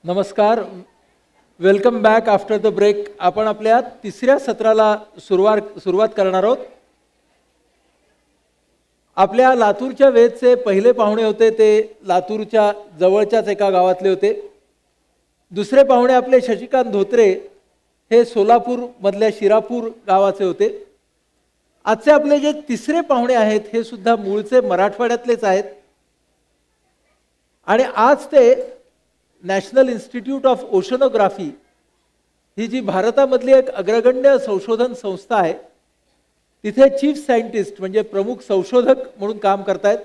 नमस्कार, welcome back after the break. आपण आपल्या तिसऱ्या सत्राला सुरुवात करणार आहोत. आपल्या लातूरच्या वेदचे पहिले पाहुणे होते ते लातूरच्या जवळच्याच एका गावातले होते. दुसरे पाहुणे आपले शशिकांत धोत्रे हे सोलापूर मधल्या शिरापूर गावाचे होते. आजचे आपले जे तिसरे पाहुणे आहेत हे सुद्धा मूळचे मराठवाड्यातलेच आहेत आणि आज ते नॅशनल इन्स्टिट्यूट ऑफ ओशनोग्राफी ही जी भारतामधली एक अग्रगण्य संशोधन संस्था आहे तिथे चीफ सायंटिस्ट म्हणजे प्रमुख संशोधक म्हणून काम करतायत.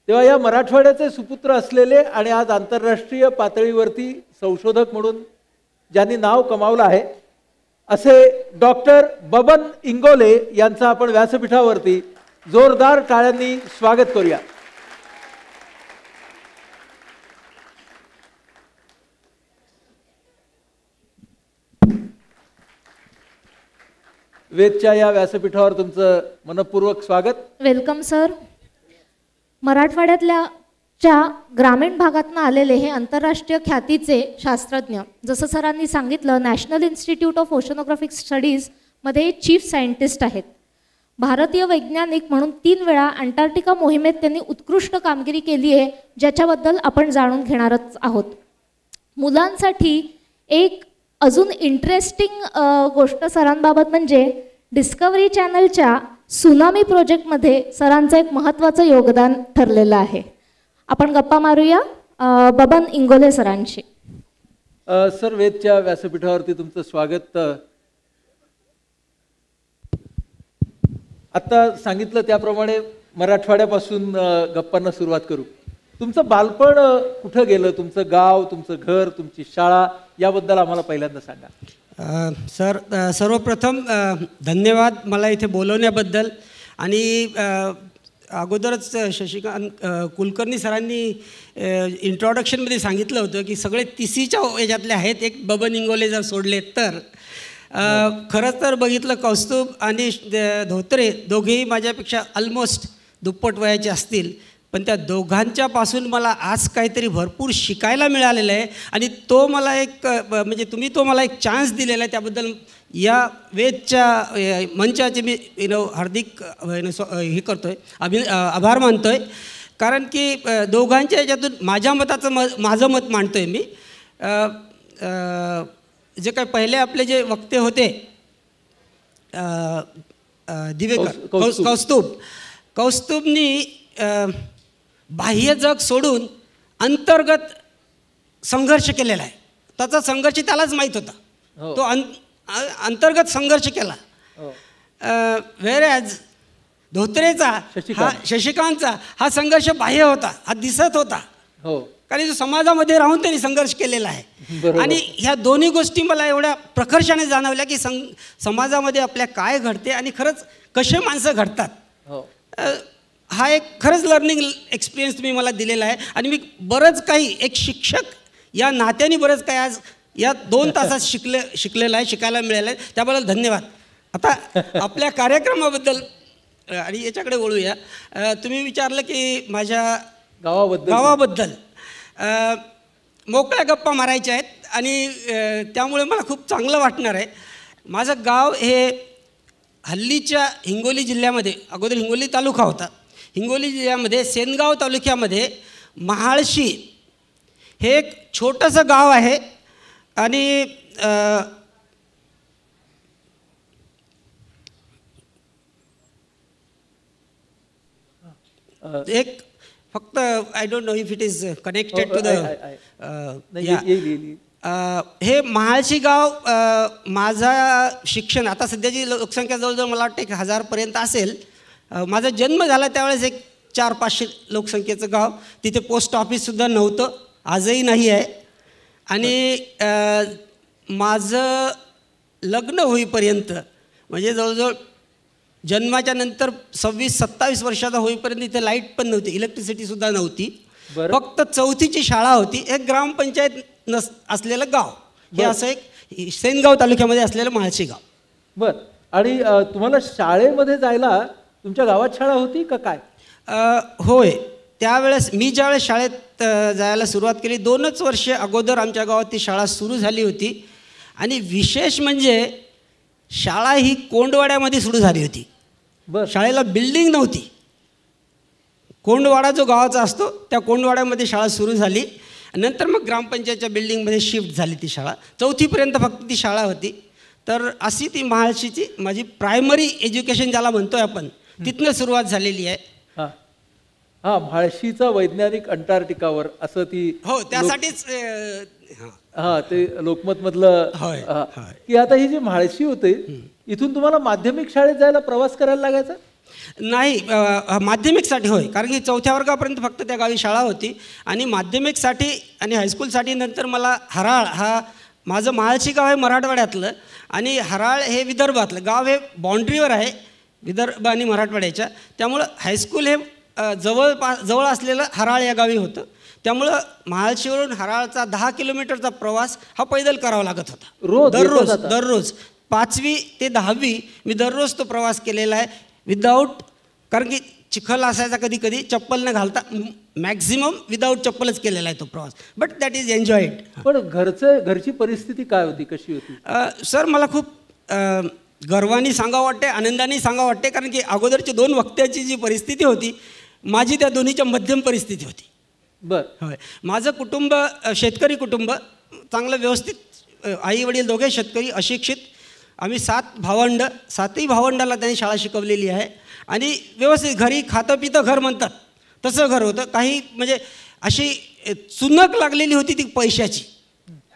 तेव्हा या मराठवाड्याचे सुपुत्र असलेले आणि आज आंतरराष्ट्रीय पातळीवरती संशोधक म्हणून ज्यांनी नाव कमावलं आहे असे डॉक्टर बबन इंगोले यांचं आपण व्यासपीठावरती जोरदार टाळ्यांनी स्वागत करूया. वेदच्या या व्यासपीठावर तुमचं मनपूर्वक स्वागत. Welcome sir. मराठवाड्यातल्या ग्रामीण भागातून आलेले हे आंतरराष्ट्रीय ख्यातीचे शास्त्रज्ञ, जसं सरांनी सांगितलं, national Institute of oceanographic studies मध्ये चीफ सायंटिस्ट आहेत. भारतीय वैज्ञानिक म्हणून 3 वेळा अंटार्क्टिका मोहिमेत त्यांनी उत्कृष्ट कामगिरी केली आहे, ज्याच्याबद्दल आपण जाणून घेणारच आहोत. मुलांसाठी एक अजून इंटरेस्टिंग गोष्ट सरांबाबत म्हणजे डिस्कवरी चॅनलच्या सुनामी प्रोजेक्टमध्ये सरांचं एक महत्त्वाचं योगदान ठरलेलं आहे. आपण गप्पा मारूया बबन इंगोले सरांशी. सर, वेदच्या व्यासपीठावरती तुमचं स्वागत. आता सांगितलं त्याप्रमाणे मराठवाड्यापासून गप्पांना सुरुवात करू. तुमचं बालपण कुठं गेलं? तुमचं गाव, तुमचं घर, तुमची शाळा याबद्दल आम्हाला पहिल्यांदा सांगा. सर, सर्वप्रथम धन्यवाद मला इथे बोलवण्याबद्दल. आणि अगोदरच शशिकांत कुलकर्णी सरांनी इंट्रोडक्शनमध्ये सांगितलं होतं की सगळे तिसीच्या याच्यातले आहेत, एक बबन इंगोले जर सोडले तर. खरंच तर बघितलं कौस्तुभ आणि धोत्रे दोघेही माझ्यापेक्षा ऑलमोस्ट दुप्पट वयाचे असतील, पण त्या दोघांच्यापासून मला आज काहीतरी भरपूर शिकायला मिळालेलं आहे. आणि तो मला एक म्हणजे तुम्ही तो मला एक चान्स दिलेला आहे, त्याबद्दल या वेदच्या मंचाचे मी हार्दिक हे करतो आहे, आभार मानतो आहे. कारण की दोघांच्या याच्यातून माझ्या माझं मत मांडतो आहे मी. जे काय पहिले आपले जे वक्ते होते दिवेकर कौस्तुभनी बाह्य जग सोडून अंतर्गत संघर्ष केलेला आहे. त्याचा संघर्ष त्यालाच माहीत होता. तो अंतर्गत संघर्ष केला. व्हेअरॅज धोत्रेचा शशिकांतचा हा संघर्ष बाह्य होता, हा दिसत होता. कारण जो समाजामध्ये राहून त्यांनी संघर्ष केलेला आहे. आणि ह्या दोन्ही गोष्टी मला एवढ्या प्रकर्षाने जाणवल्या की समाजामध्ये आपल्या काय घडते आणि खरंच कसे माणसं घडतात. हा एक खरंच लर्निंग एक्सपिरियन्स तुम्ही मला दिलेला आहे. आणि मी बरंच काही एक शिक्षक या नात्याने बरंच काही आज या 2 तासात शिकलेलं आहे, शिकायला मिळालं आहे. त्याबद्दल धन्यवाद. आता आपल्या कार्यक्रमाबद्दल आणि याच्याकडे वळूया. तुम्ही विचारलं की माझ्या गावाबद्दल मोकळ्या गप्पा मारायच्या आहेत आणि त्यामुळे मला खूप चांगलं वाटणार आहे. माझं गाव हे हल्लीच्या हिंगोली जिल्ह्यामध्ये, अगोदर हिंगोली तालुका होता, हिंगोली जिल्ह्यामध्ये सेनगाव तालुक्यामध्ये महाळशी हे एक छोटंसं गाव आहे. आणि एक फक्त I don't know if it is connected to the हे महाळशी गाव. माझा शिक्षण आता सध्याची लोकसंख्या जवळजवळ मला वाटतं 1000 पर्यंत असेल. माझा जन्म झाला त्यावेळेस एक 400-500 लोकसंख्येचं गाव. तिथे पोस्ट ऑफिससुद्धा नव्हतं, आजही नाही आहे. आणि माझं लग्न होईपर्यंत म्हणजे जवळजवळ जन्माच्या नंतर 26-27 वर्षाचा होईपर्यंत इथे लाईट पण नव्हती, इलेक्ट्रिसिटीसुद्धा नव्हती. फक्त 4थीची शाळा होती. एक ग्रामपंचायत असलेलं गाव हे असं एक सेनगाव तालुक्यामध्ये असलेलं महाळशी गाव. बरं. आणि तुम्हाला शाळेमध्ये जायला तुमच्या गावात शाळा होती का काय? होय, त्यावेळेस मी ज्यावेळेस शाळेत जायला सुरुवात केली. 2च वर्षे अगोदर आमच्या गावात ती शाळा सुरू झाली होती. आणि विशेष म्हणजे शाळा ही कोंडवाड्यामध्ये सुरू झाली होती. शाळेला बिल्डिंग नव्हती. कोंडवाडा जो गावाचा असतो त्या कोंडवाड्यामध्ये शाळा सुरू झाली. नंतर मग ग्रामपंचायतच्या बिल्डिंगमध्ये शिफ्ट झाली ती शाळा. 4थीपर्यंत फक्त ती शाळा होती. तर अशी ती महाळशीची माझी प्रायमरी एज्युकेशन ज्याला म्हणतोय आपण तिथनं सुरुवात झालेली आहे. हां, म्हाळशीचा वैज्ञानिक अंटार्क्टिकावर असं ती. हो, त्यासाठीच हां, ते लोकमतमधलं की आता ही जी म्हाळशी होते इथून तुम्हाला माध्यमिक शाळेत जायला प्रवास करायला लागायचा? नाही, माध्यमिकसाठी होय, कारण की 4थ्या वर्गापर्यंत फक्त त्या गावी शाळा होती. आणि माध्यमिकसाठी आणि हायस्कूलसाठी नंतर मला हराळ, हा माझं महाळशी गाव आहे मराठवाड्यातलं आणि हराळ हे विदर्भातलं गाव. हे बाँड्रीवर आहे विदर्भ आणि मराठवाड्याच्या. त्यामुळं हायस्कूल हे जवळ असलेलं हराळ या गावी होतं. त्यामुळं महाळशीवरून हराळचा 10 किलोमीटरचा प्रवास हा पैदल करावा लागत होता दररोज. 5वी ते 10वी मी दररोज तो प्रवास केलेला आहे विदाऊट, कारण की चिखल असायचा कधी कधी, चप्पल न घालता. मॅक्झिमम विदाऊट चप्पलच केलेला आहे तो प्रवास. But that is enjoyed. पण घरची परिस्थिती काय होती, कशी होती? सर, मला खूप गर्वाने सांगावं वाटते, आनंदाने सांगावं वाटते, कारण की अगोदरची 2 वक्त्याची जी परिस्थिती होती माझी त्या दोन्हीच्या मध्यम परिस्थिती होती. होय. माझं कुटुंब शेतकरी कुटुंब, चांगलं व्यवस्थित, आई वडील दोघे शेतकरी, अशिक्षित. आम्ही 7 भावंड, 7ही भावंडाला त्यांनी शाळा शिकवलेली आहे. आणि व्यवस्थित घरी खातं पितं घर म्हणतात तसं घर होतं. काही म्हणजे अशी चुनक लागलेली होती ती पैशाची,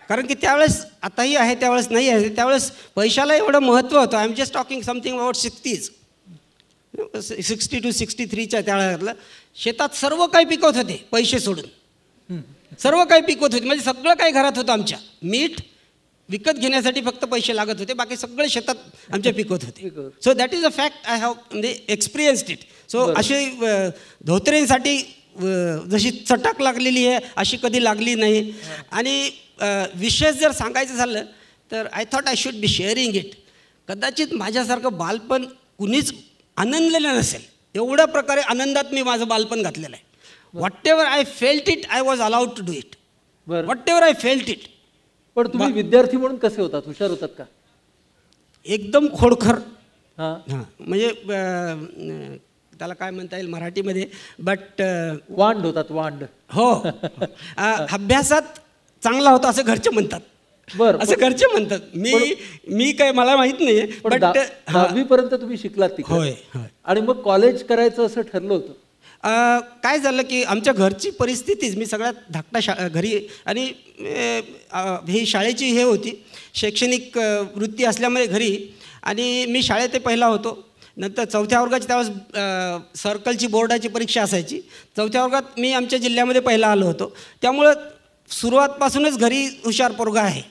कारण की त्यावेळेस, आताही आहे त्यावेळेस नाही आहे, त्यावेळेस पैशाला एवढं महत्त्व होतं. I am just talking something about 60 to 63च्या त्यावेळेला शेतात सर्व काही पिकवत होते पैसे सोडून. सर्व काही पिकवत होते, म्हणजे सगळं काही घरात होतं आमच्या. मीठ विकत घेण्यासाठी फक्त पैसे लागत होते, बाकी सगळे शेतात आमच्या पिकवत होते. So that is a fact. I have म्हणजे एक्सपिरियन्स्ड इट. सो अशी धोत्रेंसाठी जशी चटाक लागलेली आहे अशी कधी लागली नाही. आणि विशेष जर सांगायचं झालं तर I thought I should be sharing it. कदाचित माझ्यासारखं बालपण कुणीच आनंदलेलं नसेल, एवढ्या प्रकारे आनंदात मी माझं बालपण घातलेलं आहे. Whatever I felt it I was allowed to do it. Whatever I felt it. पण तुम्ही विद्यार्थी म्हणून कसे होतात, हुशार होतात का? एकदम खोडखर. म्हणजे त्याला काय म्हणता येईल मराठीमध्ये, बट वांड होतात, वांड. हो. अभ्यासात चांगला होता असं घरचे म्हणतात. असं घरचे म्हणतात. मी काय, मला माहित नाही, बट 10वी पर्यंत तुम्ही शिकलात तिकडे. होय. आणि मग कॉलेज करायचं असं ठरलं होतं? काय झालं की आमच्या घरची परिस्थितीच, मी सगळ्यात धाकटा घरी, आणि ही शाळेची हे होती, शैक्षणिक वृत्ती असल्यामुळे घरी. आणि मी शाळेत पहिला होतो. नंतर 4थ्या वर्गाची त्यावेळेस सर्कलची बोर्डाची परीक्षा असायची. 4थ्या वर्गात मी आमच्या जिल्ह्यामध्ये पहिला आलो होतो. त्यामुळं सुरुवातपासूनच घरी हुशार पोरगा आहे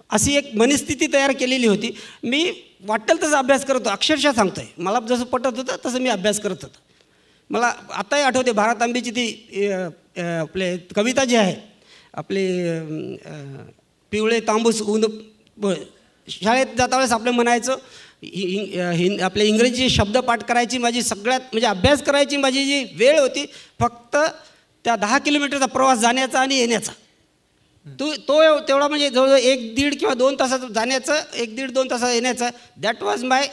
अशी एक मनस्थिती तयार केलेली होती. मी वाटेल तसं अभ्यास करत होतो. अक्षरशः सांगतोय, मला जसं पटत होतं तसं मी अभ्यास करत होतो. मला आताही आठवते भारत आंबेची ती आपले कविता जी आहे, आपले पिवळे तांबूस ऊन. शाळेत जाता वेळेस आपलं म्हणायचं, आपले इंग्रजी शब्द पाठ करायची माझी सगळ्यात, म्हणजे अभ्यास करायची माझी जी वेळ होती फक्त त्या 10 किलोमीटरचा प्रवास जाण्याचा आणि येण्याचा. तो तेवढा म्हणजे जवळजवळ 1-1.5 किंवा 2 तासाचं जाण्याचं, 1-1.5-2 तासाचं येण्याचं. That was my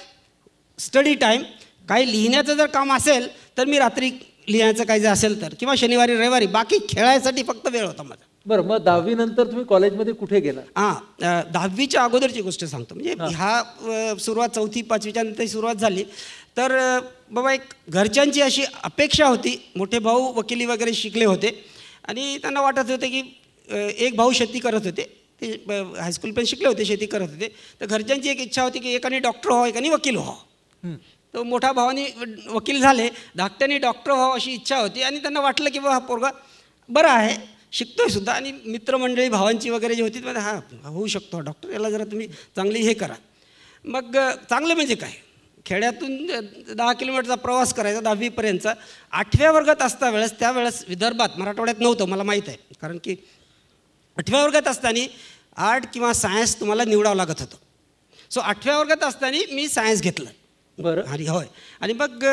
study time. काही लिहिण्याचं जर काम असेल तर मी रात्री लिहायचं काही जर असेल तर, किंवा शनिवारी रविवारी. बाकी खेळायसाठी फक्त वेळ होता माझा. बरं, मग 10वी नंतर तुम्ही कॉलेजमध्ये कुठे गेला? 10वीच्या अगोदरची गोष्ट सांगतो. म्हणजे हा सुरुवात 4थी 5वीच्या नंतर सुरुवात झाली. तर बाबा एक घरच्यांची अशी अपेक्षा होती. मोठे भाऊ वकिली वगैरे शिकले होते आणि त्यांना वाटत होते की एक भाऊ शेती करत होते, ते हायस्कूल पण शिकले होते, शेती करत होते. तर घरच्यांची एक इच्छा होती की एकाने डॉक्टर व्हावं, एकाने वकील व्हावं. तर मोठ्या भावाने वकील झाले, धाकट्याने डॉक्टर व्हावं अशी इच्छा होती. आणि त्यांना वाटलं की बाबा हा पोरगा बरा आहे, शिकतोय सुद्धा. आणि मित्रमंडळी भावांची वगैरे जी होती म्हणजे हा होऊ शकतो डॉक्टर, याला जरा तुम्ही चांगली हे करा. मग चांगलं म्हणजे काय, खेड्यातून 10 किलोमीटरचा प्रवास करायचा 10वीपर्यंतचा. 8व्या वर्गात असता वेळेस, त्यावेळेस विदर्भात, मराठवाड्यात नव्हतं मला माहीत आहे, कारण की 8व्या वर्गात असताना आर्ट किंवा सायन्स तुम्हाला निवडावं लागत होतं. सो 8व्या वर्गात असताना मी सायन्स घेतलं. बरं. आणि होय. आणि मग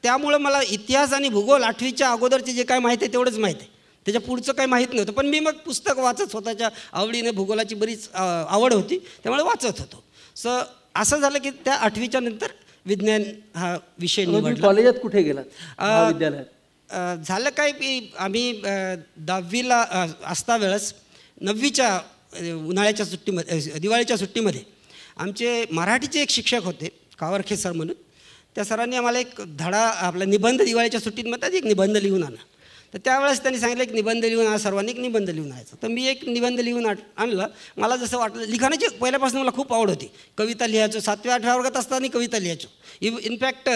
त्यामुळं मला इतिहास आणि भूगोल 8वीच्या अगोदरचे जे काय माहिती आहे तेवढंच माहीत आहे. त्याच्या पुढचं काही माहीत नव्हतं. पण मी मग पुस्तक वाचत, स्वतःच्या आवडीने भूगोलाची बरीच आवड होती त्यामुळे वाचत होतो. सो असं झालं की त्या 8वीच्या नंतर विज्ञान हा विषय निवडला. कॉलेजात कुठे गेलात? महाविद्यालयात झालं काय की आम्ही 10वीला असता वेळेस 9वीच्या उन्हाळ्याच्या सुट्टीमध्ये, दिवाळीच्या सुट्टीमध्ये आमचे मराठीचे एक शिक्षक होते कावरखे सर म्हणून. त्या सरांनी आम्हाला एक धडा, आपला निबंध दिवाळीच्या सुट्टीमध्ये एक निबंध लिहून आणा. तर त्यावेळेस त्यांनी सांगितलं एक निबंध लिहून आणा, सर्वांनी एक निबंध लिहून आणायचं. तर मी एक निबंध लिहून आणलं. मला जसं वाटलं, लिखाणाची पहिल्यापासून मला खूप आवड होती. कविता लिहायचो, 7व्या-8व्या वर्गात असताना कविता लिहायचो. इनफॅक्ट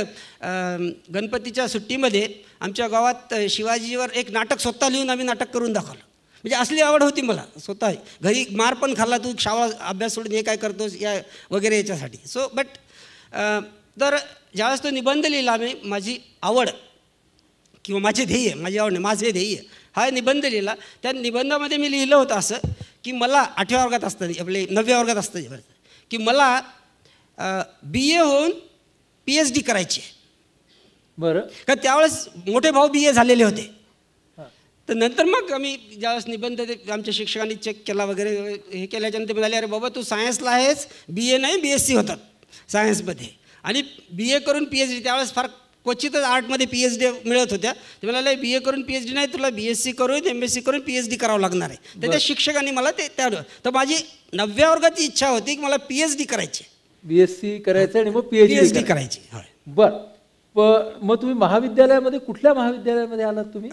गणपतीच्या सुट्टीमध्ये आमच्या गावात शिवाजीवर एक नाटक स्वतः लिहून आम्ही नाटक करून दाखवलं. म्हणजे असली आवड होती मला स्वतः. घरी मार पण खाल्ला, तू शाळा अभ्यास सोडून हे काय करतोस या वगैरे याच्यासाठी. सो बट तर ज्यावेळेस तो निबंध लिहिला आम्ही, माझी आवड किंवा माझे ध्येय, माझी आवड नाही, माझे ध्येय हा निबंध लिहिला. त्या निबंधामध्ये मी लिहिलं होतं असं की मला 8व्या वर्गात असताना, आपले 9व्या वर्गात असताना, की मला BA होऊन PhD करायची आहे. बरं. का त्यावेळेस मोठे भाऊ BA झालेले होते. तर नंतर मग आम्ही ज्यावेळेस निबंध आमच्या शिक्षकांनी चेक केला वगैरे हे केल्याच्यानंतर ते म्हणाले, अरे बाबा तू सायन्सला आहेस, BA नाही BSc होतात सायन्समध्ये, आणि BA करून PhD. त्यावेळेस फार क्वचितच आर्टमध्ये PhD मिळत होत्या. ते म्हणाले BA करून PhD नाही, तुला BSc करून MSc करून PhD करावं लागणार आहे. तर त्या शिक्षकांनी मला ते त्यावेळेस, तर माझी 9व्या वर्गाची इच्छा होती की मला PhD करायची, BSc करायचं आणि मग PhD करायची. बरं. मग तुम्ही महाविद्यालयामध्ये, कुठल्या महाविद्यालयामध्ये आलात तुम्ही?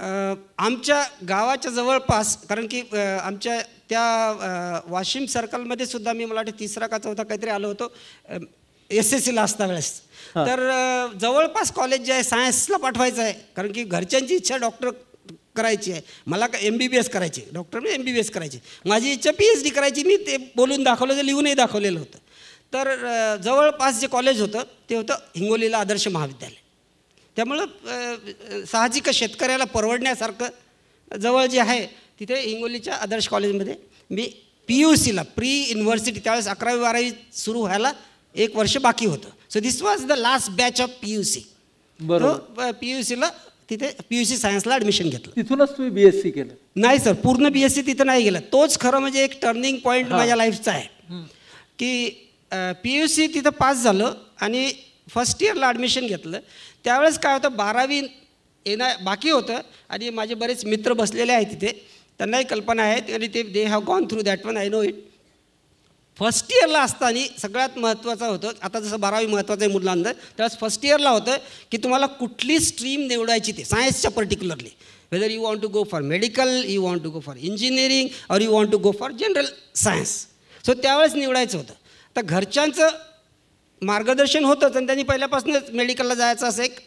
आमच्या गावाच्या जवळपास, कारण की आमच्या त्या वाशिम सर्कलमध्ये सुद्धा मी, मला वाटतं 3रा का 4था काहीतरी आलो होतो SSCला असता वेळेस. तर जवळपास कॉलेज जे आहे सायन्सला पाठवायचं आहे, कारण की घरच्यांची इच्छा डॉक्टर करायची आहे. मला का MBBS करायची, डॉक्टर म्हणजे MBBS करायची. माझी इच्छा PhD करायची. मी ते बोलून दाखवलं, ते लिहूनही दाखवलेलं होतं. तर जवळपास जे कॉलेज होतं ते होतं हिंगोलीला आदर्श महाविद्यालय. त्यामुळं साहजिक शेतकऱ्याला परवडण्यासारखं जवळ जे आहे तिथे हिंगोलीच्या आदर्श कॉलेजमध्ये मी PUCला, प्री युनिव्हर्सिटी, त्यावेळेस 11वी-12वी सुरू व्हायला 1 वर्ष बाकी होतं. So this was the last batch of PUC. बरोबर. PUCला तिथे PUC सायन्सला ॲडमिशन घेतलं. तिथूनच तुम्ही BSc केलं? नाही सर, पूर्ण BSc तिथं नाही गेलं. तोच खरं म्हणजे एक टर्निंग पॉईंट माझ्या लाईफचा आहे की PUC तिथं पास झालं आणि फर्स्ट इयरला ॲडमिशन घेतलं. त्यावेळेस काय होतं, 12वी येणं बाकी होतं आणि माझे बरेच मित्र बसलेले आहेत तिथे, त्यांनाही कल्पना आहे आणि ते they have gone through that one, I know it. First इयरला असताना सगळ्यात महत्त्वाचं होतं, आता जसं 12वी महत्त्वाचं आहे मुलांना, त्यावेळेस फर्स्ट इयरला होतं की तुम्हाला कुठली स्ट्रीम निवडायची, ते सायन्सच्या particularly, whether you want to go for medical, you want to go for engineering, or you want to go for general science. So त्यावेळेस निवडायचं होतं. तर घरच्यांचं मार्गदर्शन होतंच आणि त्यांनी पहिल्यापासूनच मेडिकलला जायचं असं एक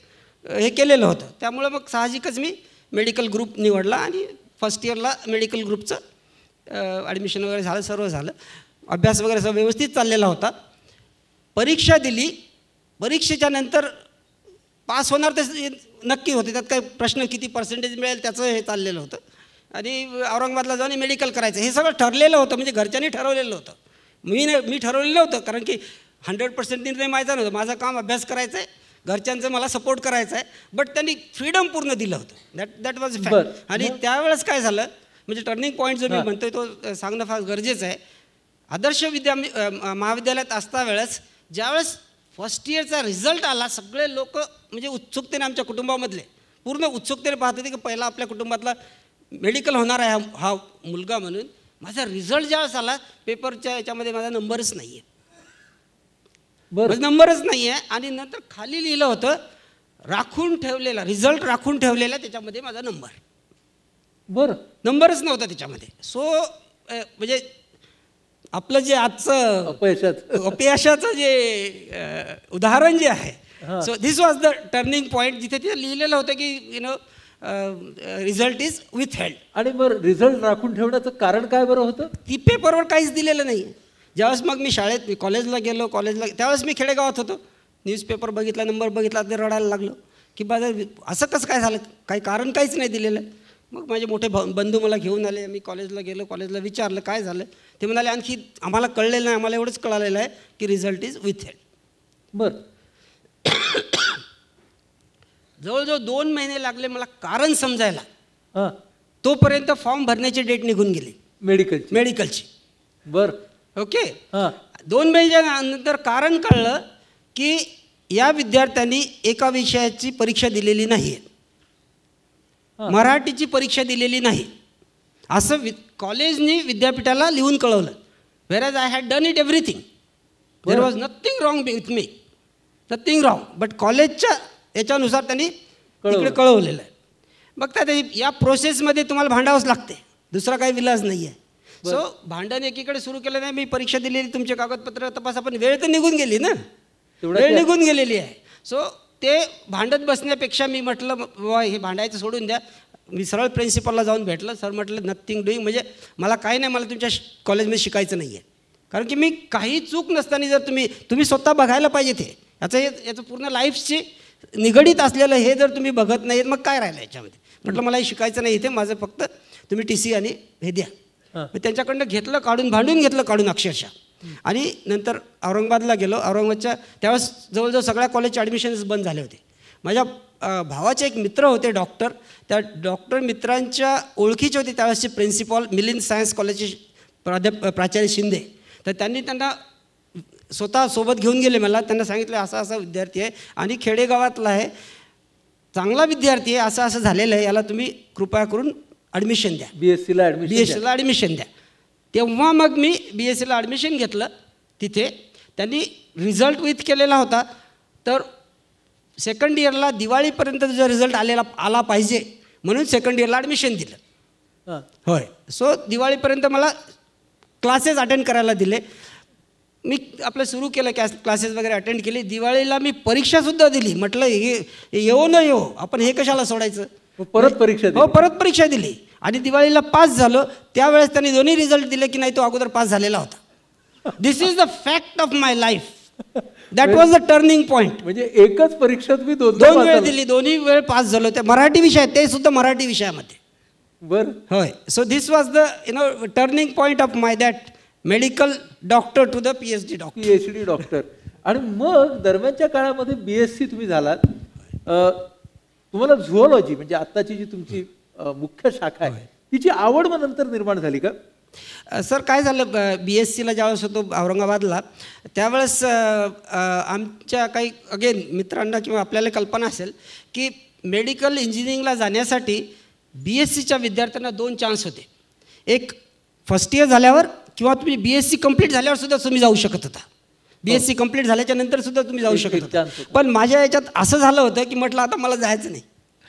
हे केलेलं होतं. त्यामुळं मग साहजिकच मी मेडिकल ग्रुप निवडला आणि फर्स्ट इयरला मेडिकल ग्रुपचं ॲडमिशन वगैरे झालं, सर्व झालं. अभ्यास वगैरे सगळं व्यवस्थित चाललेला होता. परीक्षा दिली. परीक्षेच्या नंतर पास होणार ते नक्की होते, त्यात काही प्रश्न किती पर्सेंटेज मिळेल त्याचं हे चाललेलं होतं. आणि औरंगाबादला जाऊन मेडिकल करायचं हे सगळं ठरलेलं होतं, म्हणजे घरच्यांनी ठरवलेलं होतं. मी ठरवलेलं होतं, कारण की 100% निर्णय माझा नव्हता. माझं काम अभ्यास करायचं आहे, घरच्यांचं मला सपोर्ट करायचा आहे. बट त्यांनी फ्रीडम पूर्ण दिलं होतं. That was fact. आणि त्यावेळेस काय झालं, म्हणजे टर्निंग पॉईंट जो मी म्हणतोय तो सांगणं फार गरजेचं आहे. आदर्श महाविद्यालयात असता वेळेस ज्यावेळेस फर्स्ट इयरचा रिझल्ट आला, सगळे लोक म्हणजे उत्सुकतेने, आमच्या कुटुंबामधले पूर्ण उत्सुकतेने पाहत होते की पहिला आपल्या कुटुंबातला मेडिकल होणार आहे हा मुलगा म्हणून. माझा रिझल्ट ज्यावेळेस आला पेपरच्या याच्यामध्ये माझा नंबरच नाही आहे, बरं नंबरच नाही आहे. आणि नंतर खाली लिहिलं होतं राखून ठेवलेला, रिझल्ट राखून ठेवलेला, त्याच्यामध्ये माझा नंबर, बरं नंबरच नव्हता त्याच्यामध्ये. सो म्हणजे आपलं जे आजचं अपयशाचं जे उदाहरण जे आहे, so this was the turning point, जिथे तिथे लिहिलेलं होतं की you know result is with held. आणि बरं रिझल्ट राखून ठेवण्याचं कारण काय बरं होतं? ती पेपरवर काहीच दिलेलं नाही. ज्यावेळेस मग मी शाळेत कॉलेजला गेलो, त्यावेळेस मी खेडेगावात होतो. न्यूजपेपर बघितला, नंबर बघितला, ते रडायला लागलो की बाबा असं कसं काय झालं, काही कारण काहीच नाही दिलेलं. मग माझे मोठे बंधू मला घेऊन आले. मी कॉलेजला गेलो, कॉलेजला विचारलं काय झालं. ते म्हणाले आणखी आम्हाला कळलेलं नाही, आम्हाला एवढंच कळालेलं आहे की रिझल्ट इज विथ हेल्ड. बरं. जवळजवळ 2 महिने लागले मला कारण समजायला तोपर्यंत फॉर्म भरण्याची डेट निघून गेली मेडिकलची. बरं. ओके. 2 महिन्यानंतर कारण कळलं की या विद्यार्थ्यांनी एका विषयाची परीक्षा दिलेली नाही, मराठीची परीक्षा दिलेली नाही, असं कॉलेजनी विद्यापीठाला लिहून कळवलं. Whereas I had done it everything, there was nothing wrong with me, nothing wrong, but कॉलेजच्या याच्यानुसार त्यांनी तिकडे कळवलेलं आहे. मग त्या या प्रोसेसमध्ये तुम्हाला भांडावंच लागते, दुसरा काही विलाज नाही आहे. सो भांडण एकीकडे सुरू केलं नाही, मी परीक्षा दिलेली, तुमचे कागदपत्र तपासा, पण वेळ तर निघून गेली ना, वेळ निघून गेलेली आहे. सो ते भांडत बसण्यापेक्षा मी म्हटलं बाबा हे भांडायचं सोडून द्या. मी सरळ प्रिन्सिपलला जाऊन भेटलं. सर म्हटलं नथिंग डुईंग, म्हणजे मला काही नाही, मला तुमच्या कॉलेजमध्ये शिकायचं नाही आहे. कारण की मी काही चूक नसताना जर तुम्ही स्वतः बघायला पाहिजे ते याचं पूर्ण लाईफशी निगडीत असलेलं हे जर तुम्ही बघत नाहीत मग काय राहिलं याच्यामध्ये. म्हटलं मला हे शिकायचं नाही इथे, माझं फक्त तुम्ही TC आणि हे द्या. मी त्यांच्याकडनं घेतलं काढून, भांडून घेतलं काढून अक्षरशः. आणि नंतर औरंगाबादला गेलो. औरंगाबादच्या त्यावेळेस जवळजवळ सगळ्या कॉलेजचे ॲडमिशन्स बंद झाले होते. माझ्या भावाचे एक मित्र होते डॉक्टर, त्या डॉक्टर मित्रांच्या ओळखीचे होते त्यावेळेसचे प्रिन्सिपॉल मिलिंद सायन्स कॉलेजचे प्राचार्य शिंदे. तर त्यांनी त्यांना स्वतः सोबत घेऊन गेले मला. त्यांना सांगितलं असा असा विद्यार्थी आहे आणि खेडेगावातला आहे, चांगला विद्यार्थी आहे, असं असं झालेलं आहे, याला तुम्ही कृपया करून ॲडमिशन द्या, BScला ॲडमिशन द्या. तेव्हा मग मी BScला ॲडमिशन घेतलं. तिथे त्यांनी रिझल्ट विथ केलेला होता, तर सेकंड इयरला दिवाळीपर्यंत तुझा रिझल्ट आला पाहिजे म्हणून सेकंड इयरला ॲडमिशन दिलं. होय. सो दिवाळीपर्यंत मला क्लासेस अटेंड करायला दिले. मी आपलं सुरू केलं, क्लासेस वगैरे अटेंड केली. दिवाळीला मी परीक्षासुद्धा दिली. म्हटलं हे येऊ न येऊ, आपण हे कशाला सोडायचं, परत परीक्षा दिली. हो, परत परीक्षा दिली आणि दिवाळीला पास झालो. त्यावेळेस त्यांनी दोन्ही रिझल्ट दिले की नाही तो अगोदर पास झालेला होता. This is the fact of my life. That was the turning point. म्हणजे एकच परीक्षेत मी दोन वेळ दिली, दोन्ही वेळ पास झालो. त्या मराठी विषयात, ते सुद्धा मराठी विषयामध्ये. बरं. होय. So this was the turning point of my that medical doctor to the PhD doctor. आणि मग दरम्यानच्या काळामध्ये BSc तुम्ही झालात. तुम्हाला झुऑलॉजी म्हणजे आत्ताची जी तुमची मुख्य शाखा आहे तिची आवड मग नंतर निर्माण झाली का? सर काय झालं, BScला ज्यावेळेस होतो औरंगाबादला त्यावेळेस आमच्या काही अगेन मित्रांना किंवा आपल्याला कल्पना असेल की मेडिकल इंजिनिअरिंगला जाण्यासाठी BScच्या विद्यार्थ्यांना 2 चान्स होते. एक फर्स्ट इयर झाल्यावर किंवा तुम्ही BSc कंप्लीट झाल्यावर सुद्धा तुम्ही जाऊ शकत होता. BSc कंप्लीट झाल्याच्या नंतर सुद्धा तुम्ही जाऊ शकत होता. पण माझ्या याच्यात असं झालं होतं की म्हटलं आता मला जायचं नाही,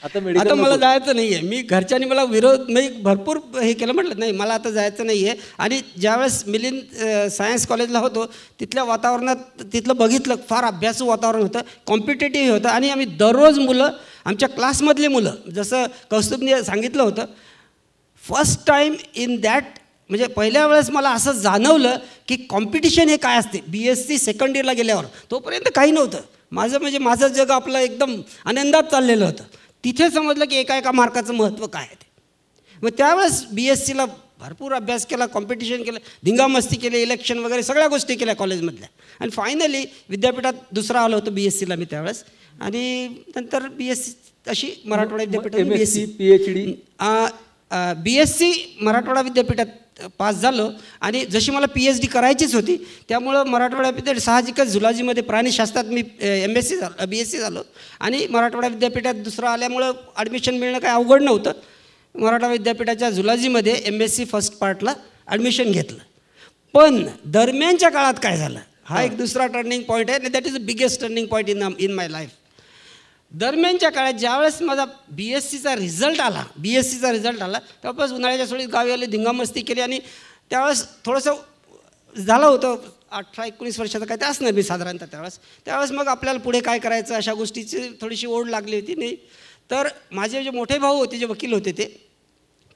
आता मला जायचं नाही आहे. मी घरच्यांनी मला विरोध मी भरपूर हे केलं, म्हटलं नाही मला आता जायचं नाही आहे. आणि ज्यावेळेस मिलिंद सायन्स कॉलेजला होतो तिथल्या वातावरणात तिथलं बघितलं, फार अभ्यासू वातावरण होतं, कॉम्पिटेटिव्ह होतं. आणि आम्ही दररोज मुलं, आमच्या क्लासमधली मुलं, जसं कौस्तुभने सांगितलं होतं, फर्स्ट टाईम इन दॅट, म्हणजे पहिल्या वेळेस मला असं जाणवलं की कॉम्पिटिशन हे काय असते. BSc सेकंड इयरला गेल्यावर तोपर्यंत काही नव्हतं. माझं जग आपलं एकदम आनंदात चाललेलं होतं. तिथे समजलं की एका मार्काचं महत्त्व काय आहे ते. मग त्यावेळेस BScला भरपूर अभ्यास केला, कॉम्पिटिशन केलं, धिंगामस्ती केली, इलेक्शन वगैरे सगळ्या गोष्टी केल्या कॉलेजमधल्या. आणि फायनली विद्यापीठात दुसरा आलो होतो BScला मी त्यावेळेस. आणि नंतर BSc अशी मराठवाडा विद्यापीठात MSc PhD BSc मराठवाडा विद्यापीठात पास झालो. आणि जशी मला PhD करायचीच होती त्यामुळं मराठवाडा विद्यापीठ साहजिकच झुलॉजीमध्ये प्राणीशास्त्रात मी BSc झालो. आणि मराठवाडा विद्यापीठात दुसरं आल्यामुळं ॲडमिशन मिळणं काही अवघड नव्हतं. मराठवाडा विद्यापीठाच्या झुलॉजीमध्ये MSc फर्स्ट पार्टला ॲडमिशन घेतलं. पण दरम्यानच्या काळात काय झालं, हा एक दुसरा टर्निंग पॉईंट आहे. That is the biggest turning point in my life. दरम्यानच्या काळात ज्यावेळेस माझा BScचा रिझल्ट आला त्यावेळेस उन्हाळ्याच्या सोडीत गावी आले, धिंगामस्ती केली. आणि त्यावेळेस थोडंसं झालं होतं, 18-19 वर्षाचं काय ते असणार मी साधारणतः त्यावेळेस मग आपल्याला पुढे काय करायचं अशा गोष्टीची थोडीशी ओढ लागली होती. नाही तर माझे जे मोठे भाऊ होते, जे वकील होते, ते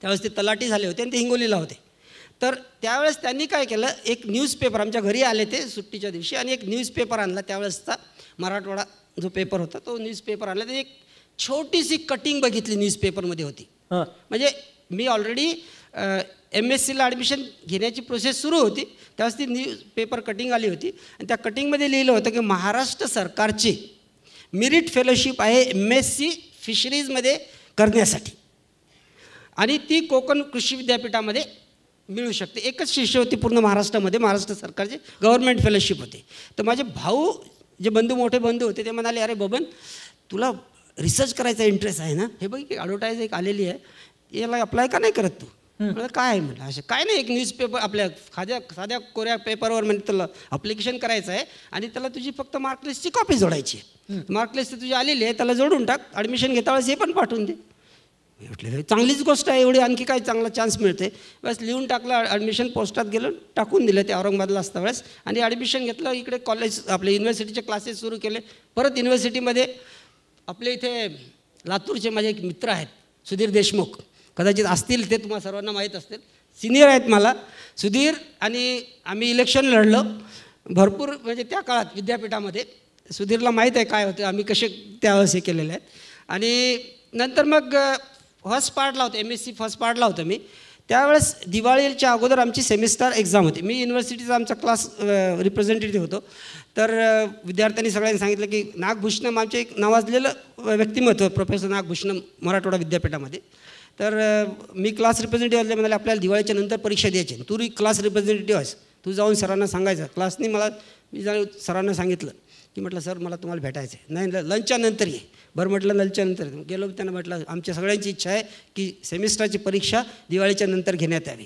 त्यावेळेस ते तलाठी झाले होते आणि ते हिंगोलीला होते. तर त्यावेळेस त्यांनी काय केलं, एक न्यूजपेपर आमच्या घरी आले ते सुट्टीच्या दिवशी आणि एक न्यूजपेपर आणला. त्यावेळेसचा मराठवाडा जो पेपर होता तो न्यूजपेपर आणला. तर एक छोटीशी कटिंग बघितली न्यूजपेपरमध्ये होती. म्हणजे मी ऑलरेडी MScला ॲडमिशन घेण्याची प्रोसेस सुरू होती त्यावेळेस ती न्यूजपेपर कटिंग आली होती. आणि त्या कटिंगमध्ये लिहिलं होतं की महाराष्ट्र सरकारची मेरिट फेलोशिप आहे MSc फिशरीजमध्ये करण्यासाठी. आणि ती कोकण कृषी विद्यापीठामध्ये मिळू शकते. एकच शिष्यवृत्ती पूर्ण महाराष्ट्रामध्ये, महाराष्ट्र सरकारचे गव्हर्नमेंट फेलोशिप होते. तर माझे भाऊ जे मोठे बंधू होते ते म्हणाले, अरे बबन तुला रिसर्च करायचा इंटरेस्ट आहे ना, हे बघ एक ॲडव्हर्टाईज एक आलेली आहे, याला अप्लाय का नाही करत तू? म्हटलं काय आहे? म्हटलं असं काय नाही, एक न्यूजपेपर आपल्या साध्या कोऱ्या पेपरवर म्हणजे त्याला अप्लिकेशन करायचं आहे आणि त्याला तुझी फक्त मार्कलिस्टची कॉपी जोडायची आहे. मार्कलिस्ट तुझी आलेली आहे, त्याला जोडून टाक, ॲडमिशन घेता वेळेस हे पण पाठवून दे. म्हटलं चांगलीच गोष्ट आहे, एवढी आणखी काय चांगला चान्स मिळते. बस लिहून टाकलं, ॲडमिशन पोस्टात गेलं, टाकून दिलं ते औरंगाबादला असता वेळेस आणि ॲडमिशन घेतलं. इकडे कॉलेज आपले युनिव्हर्सिटीचे क्लासेस सुरू केले. परत युनिव्हर्सिटीमध्ये आपले इथे लातूरचे माझे एक मित्र आहेत सुधीर देशमुख, कदाचित असतील ते, तुम्हाला सर्वांना माहीत असतील, सिनियर आहेत मला सुधीर. आणि आम्ही इलेक्शन लढलं भरपूर, म्हणजे त्या काळात विद्यापीठामध्ये सुधीरला माहीत आहे काय होतं, आम्ही कसे त्यावेळेस हे केलेले आहेत. आणि नंतर मग फर्स्ट पार्टला होतं, MSc फर्स्ट पार्टला होतं मी. त्यावेळेस दिवाळीच्या अगोदर आमची सेमिस्टर एक्झाम होती. मी युनिव्हर्सिटीचा आमचा क्लास रिप्रेझेंटेटिव्ह होतो. तर विद्यार्थ्यांनी सगळ्यांनी सांगितलं की नागभूषणम आमचे एक नावाजलेलं व्यक्तिमत्व प्रोफेसर नागभूषणम मराठवाडा विद्यापीठामध्ये. तर मी क्लास रिप्रेझेंटेटिव्ह असले, म्हणाले आपल्याला दिवाळीच्या नंतर परीक्षा द्यायची, तू क्लास रिप्रेझेंटेटिव्ह आहेस, तू जाऊन सरांना सांगायचं. क्लासनी मी जाऊन सरांना सांगितलं की म्हटलं सर मला तुम्हाला भेटायचं आहे. नाही लंचच्या नंतर ये. बरं म्हटलं लंचच्या नंतर गेलो. त्यांना म्हटलं आमच्या सगळ्यांची इच्छा आहे की सेमिस्टरची परीक्षा दिवाळीच्या नंतर घेण्यात यावी.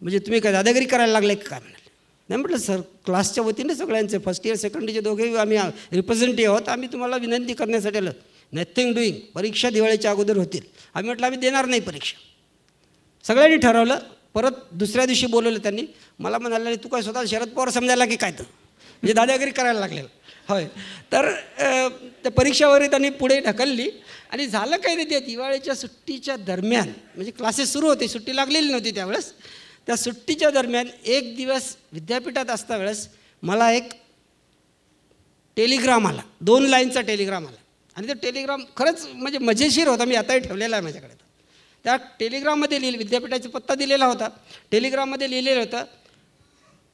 म्हणजे तुम्ही काय दादागिरी करायला लागले काय? म्हणाले नाही. म्हटलं सर क्लासच्या वतीने सगळ्यांचे फर्स्ट इयर सेकंड इयरचे दोघेही आम्ही रिप्रेझेंटेटिव्ह आहोत, आम्ही तुम्हाला विनंती करण्यासाठी आलं. नथिंग डुईंग, परीक्षा दिवाळीच्या अगोदर होतील. आम्ही म्हटलं आम्ही देणार नाही परीक्षा. सगळ्यांनी ठरवलं. परत दुसऱ्या दिवशी बोलवलं त्यांनी. मला म्हणाले तू काय स्वतः शरद पवार समजायला की काय? तर म्हणजे दादागिरी करायला लागलेलं. होय. तर त्या परीक्षावर त्यांनी पुढे ढकलली आणि झालं काय रे, त्या दिवाळीच्या सुट्टीच्या दरम्यान, म्हणजे क्लासेस सुरू होते, सुट्टी लागलेली नव्हती त्यावेळेस. त्या सुट्टीच्या दरम्यान एक दिवस विद्यापीठात असता वेळेस मला एक टेलिग्राम आला, 2 लाईनचा टेलिग्राम आला. आणि तो टेलिग्राम खरंच म्हणजे मजेशीर होता. मी आताही ठेवलेला आहे माझ्याकडे. त्या टेलिग्राममध्ये विद्यापीठाचा पत्ता दिलेला होता. टेलिग्राममध्ये लिहिलेलं होतं,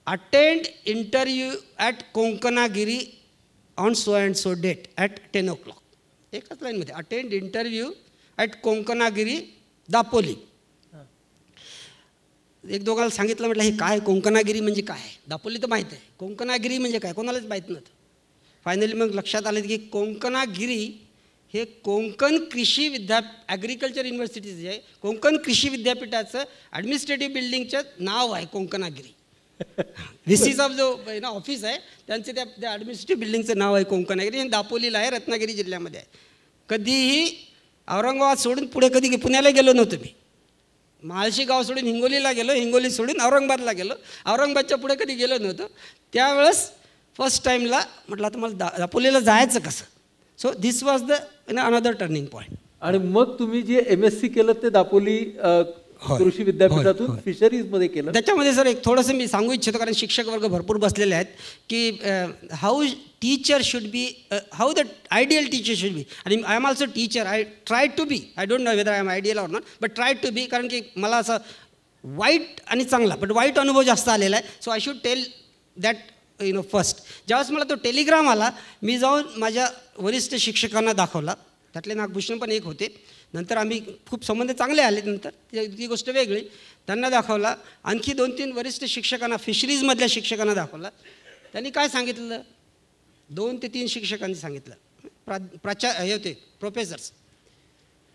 attend interview at Konkanagiri on so and so date at 10 o'clock. एकच लाईनमध्ये attend interview at Konkanagiri Dapoli. एक दोघांना सांगितलं, म्हटलं हे काय कोंकणागिरी म्हणजे काय? दापोली तर माहीत आहे, कोंकणागिरी म्हणजे काय कोणालाच माहीत नव्हतं. फायनली मग लक्षात आलं की कोंकणागिरी हे कोंकण कृषी ॲग्रिकल्चर युनिव्हर्सिटी जे आहे, कोंकण कृषी विद्यापीठाचं ॲडमिनिस्ट्रेटिव्ह बिल्डिंगचं नाव आहे कोंकणागिरी. VC's ऑफ जो ऑफिस आहे त्यांचे त्या ॲडमिनिस्ट्रेटिव्ह बिल्डिंगचं नाव आहे कोंकणागिरी. हे दापोलीला आहे, रत्नागिरी जिल्ह्यामध्ये आहे. कधीही औरंगाबाद सोडून पुढे कधी पुण्याला गेलो नव्हतो मी. माळशी गाव सोडून हिंगोलीला गेलो, हिंगोली सोडून औरंगाबादला गेलो, औरंगाबादच्या पुढे कधी गेलो नव्हतो. त्यावेळेस फर्स्ट टाईमला म्हटलं आता मला दापोलीला जायचं कसं. So this was the another turning point. आणि मग तुम्ही जे MSc केलं ते दापोली कृषी विद्यापीठातून फिशरीजमध्ये केलं. त्याच्यामध्ये सर एक थोडंसं मी सांगू इच्छितो, कारण शिक्षक वर्ग भरपूर बसलेले आहेत, की how teacher should be, how the ideal teacher should be. आणि I am also teacher, I try to be, I don't know whether I am ideal or not, but try to be. कारण की मला असं वाईट आणि चांगला पण वाईट अनुभव जास्त आलेला आहे. So I should tell that first. ज्यावेळेस मला तो टेलिग्राम आला, मी जाऊन माझ्या वरिष्ठ शिक्षकांना दाखवला. त्यातले नागभूषण पण एक होते. नंतर आम्ही खूप संबंध चांगले आले, नंतर ती गोष्ट वेगळी. त्यांना दाखवला. आणखी 2-3 वरिष्ठ शिक्षकांना, फिशरीजमधल्या शिक्षकांना दाखवला. त्यांनी काय सांगितलं, 2 ते 3 शिक्षकांनी सांगितलं, हे होते प्रोफेसर्स,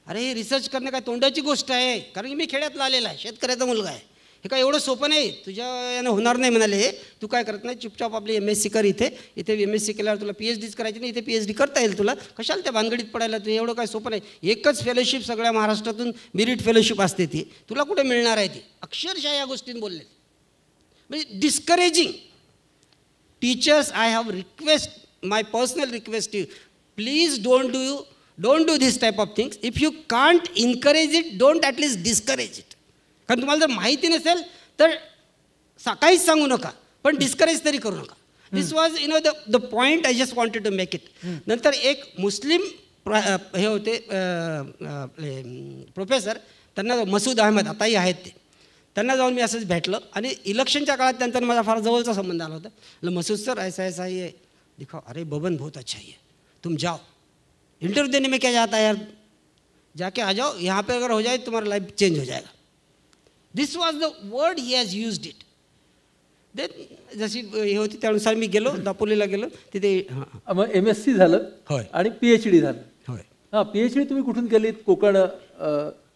अरे हे रिसर्च करणं काय तोंडाची गोष्ट आहे, कारण की मी खेड्यातला आलेला आहे, शेतकऱ्याचा मुलगा आहे, हे काय एवढं सोपं नाही, तुझ्या यानं होणार नाही म्हणाले. हे तू काय करत नाही, चुपचाप आपली MSc कर. इथे MSc केल्यावर तुला PhDच करायची नाही, इथे PhD करता येईल तुला, कशाला त्या भानगडीत पडायला, तू एवढं काय सोपं नाही. एकच फेलोशिप सगळ्या महाराष्ट्रातून मेरिट फेलोशिप असते, ती तुला कुठे मिळणार आहे. ती अक्षरशः या गोष्टींनी बोलले, म्हणजे discouraging. Teachers, I have request, my personal request you, please don't do this type of things. If you can't encourage it, don't at least discourage it. कारण तुम्हाला जर माहिती नसेल तर काहीच सांगू नका, पण डिस्करेज तरी करू नका. This was the point I just wanted to make it. नंतर एक मुस्लिम हे होते प्रोफेसर, त्यांना मसूद अहमद आताही आहेत ते, त्यांना जाऊन मी असंच भेटलं. आणि इलेक्शनच्या काळात त्यांचा माझा फार जवळचा संबंध आला होता. मसूद सर ऐसा ऐसा ही है, दिखाओ. अरे बबन बहुत अच्छा ही है, तुम जाओ इंटरव्यू देने में क्या जाता है यार, जाके आ जाओ, यहाँ पे अगर हो जाए तुम्हारा लाइफ चेंज हो जाएगा. This was the word he has used it. Then जशी हे होती त्यानुसार मी गेलो, दापोलीला गेलो तिथे. मग MSc झालं होय. आणि PhD झालं. होय. हां, PhD तुम्ही कुठून केलीत? कोकण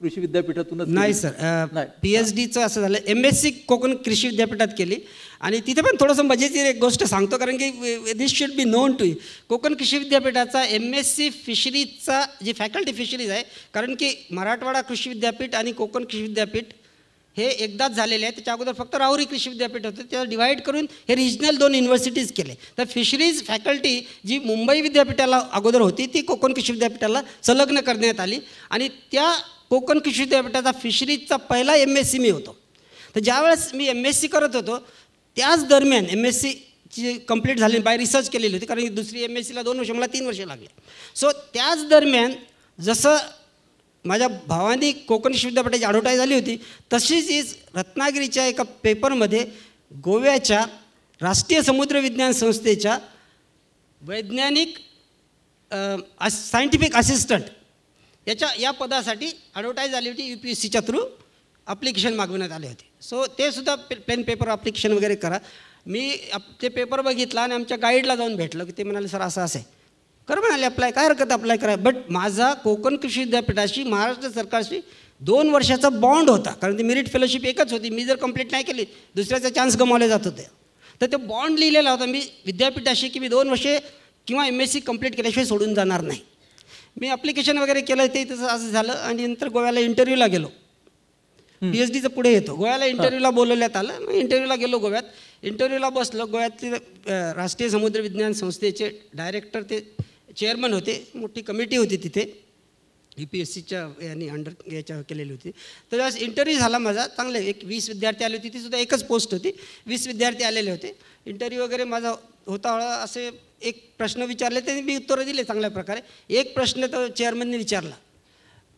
कृषी विद्यापीठातूनच? नाही सर, नाही. PhDचं असं झालं, MSc कोकण कृषी विद्यापीठात केली. आणि तिथे पण थोडंसं मजेची एक गोष्ट सांगतो, कारण की this should be known to. Konkan कृषी विद्यापीठाचा MSc फिशरीजचा जी फॅकल्टी फिशरीज आहे, कारण की मराठवाडा कृषी विद्यापीठ आणि कोकण कृषी विद्यापीठ हे एकदाच झालेले आहे. त्याच्या अगोदर फक्त राहुरी कृषी विद्यापीठ होतं, त्याला डिवाईड करून हे रिजनल 2 युनिव्हर्सिटीज केले. तर फिशरीज फॅकल्टी जी मुंबई विद्यापीठाला अगोदर होती ती कोकण कृषी विद्यापीठाला संलग्न करण्यात आली. आणि त्या कोकण कृषी विद्यापीठाचा फिशरीजचा पहिला MSc मी होतो. तर ज्यावेळेस मी MSc करत होतो त्याच दरम्यान MScची कंप्लीट झाली, बाय रिसर्च केलेली होती, कारण की दुसरी MScला 2 वर्ष, मला 3 वर्ष लागले. सो त्याच दरम्यान जसं माझ्या भावानी कोकण कृषी विद्यापीठाची ॲडव्हर्टाईज झाली होती, तशीच रत्नागिरीच्या एका पेपरमध्ये गोव्याच्या राष्ट्रीय समुद्र विज्ञान संस्थेच्या वैज्ञानिक सायंटिफिक असिस्टंट या पदासाठी ॲडव्हर्टाईज आली होती. UPSCच्या थ्रू ॲप्लिकेशन मागवण्यात आले होते. सो ते सुद्धा प्लेन पेपर ॲप्लिकेशन वगैरे करा. मी ते पेपर बघितला आणि आमच्या गाईडला जाऊन भेटलं, की ते म्हणाले सर असं आहे. कर म्हणाले अप्लाय, काय हरकत अप्लाय करा. बट माझा कोकण कृषी विद्यापीठाशी महाराष्ट्र सरकारशी 2 वर्षाचा बॉन्ड होता, कारण ती मेरिट फेलोशिप एकच होती. मी जर कंप्लीट नाही केली दुसऱ्याचा चान्स गमावले जात होते. तर ते बॉन्ड लिहिलेला होता मी विद्यापीठाशी, की मी 2 वर्षे किंवा MSc कंप्लीट केल्याशिवाय सोडून जाणार नाही. मी ॲप्लिकेशन वगैरे केलं, ते तसं असं झालं. आणि नंतर गोव्याला इंटरव्ह्यूला गेलो. PhDचं पुढे येतो, गोव्याला इंटरव्ह्यूला बोलवण्यात आलं. मग इंटरव्ह्यूला गेलो, गोव्यात इंटरव्ह्यूला बसलो. गोव्यातले राष्ट्रीय समुद्र विज्ञान संस्थेचे डायरेक्टर ते चेअरमन होते. मोठी कमिटी होती तिथे, UPSCच्या यांनी याच्या केलेली होती. तर ज्यावेळेस इंटरव्ह्यू झाला माझा, चांगले 20 विद्यार्थी आले होते. ती सुद्धा एकच पोस्ट होती, 20 विद्यार्थी आलेले होते. इंटरव्ह्यू वगैरे माझा होता. असे एक प्रश्न विचारले, त्यांनी मी उत्तरं दिले चांगल्या प्रकारे. एक प्रश्न तर चेअरमनने विचारला,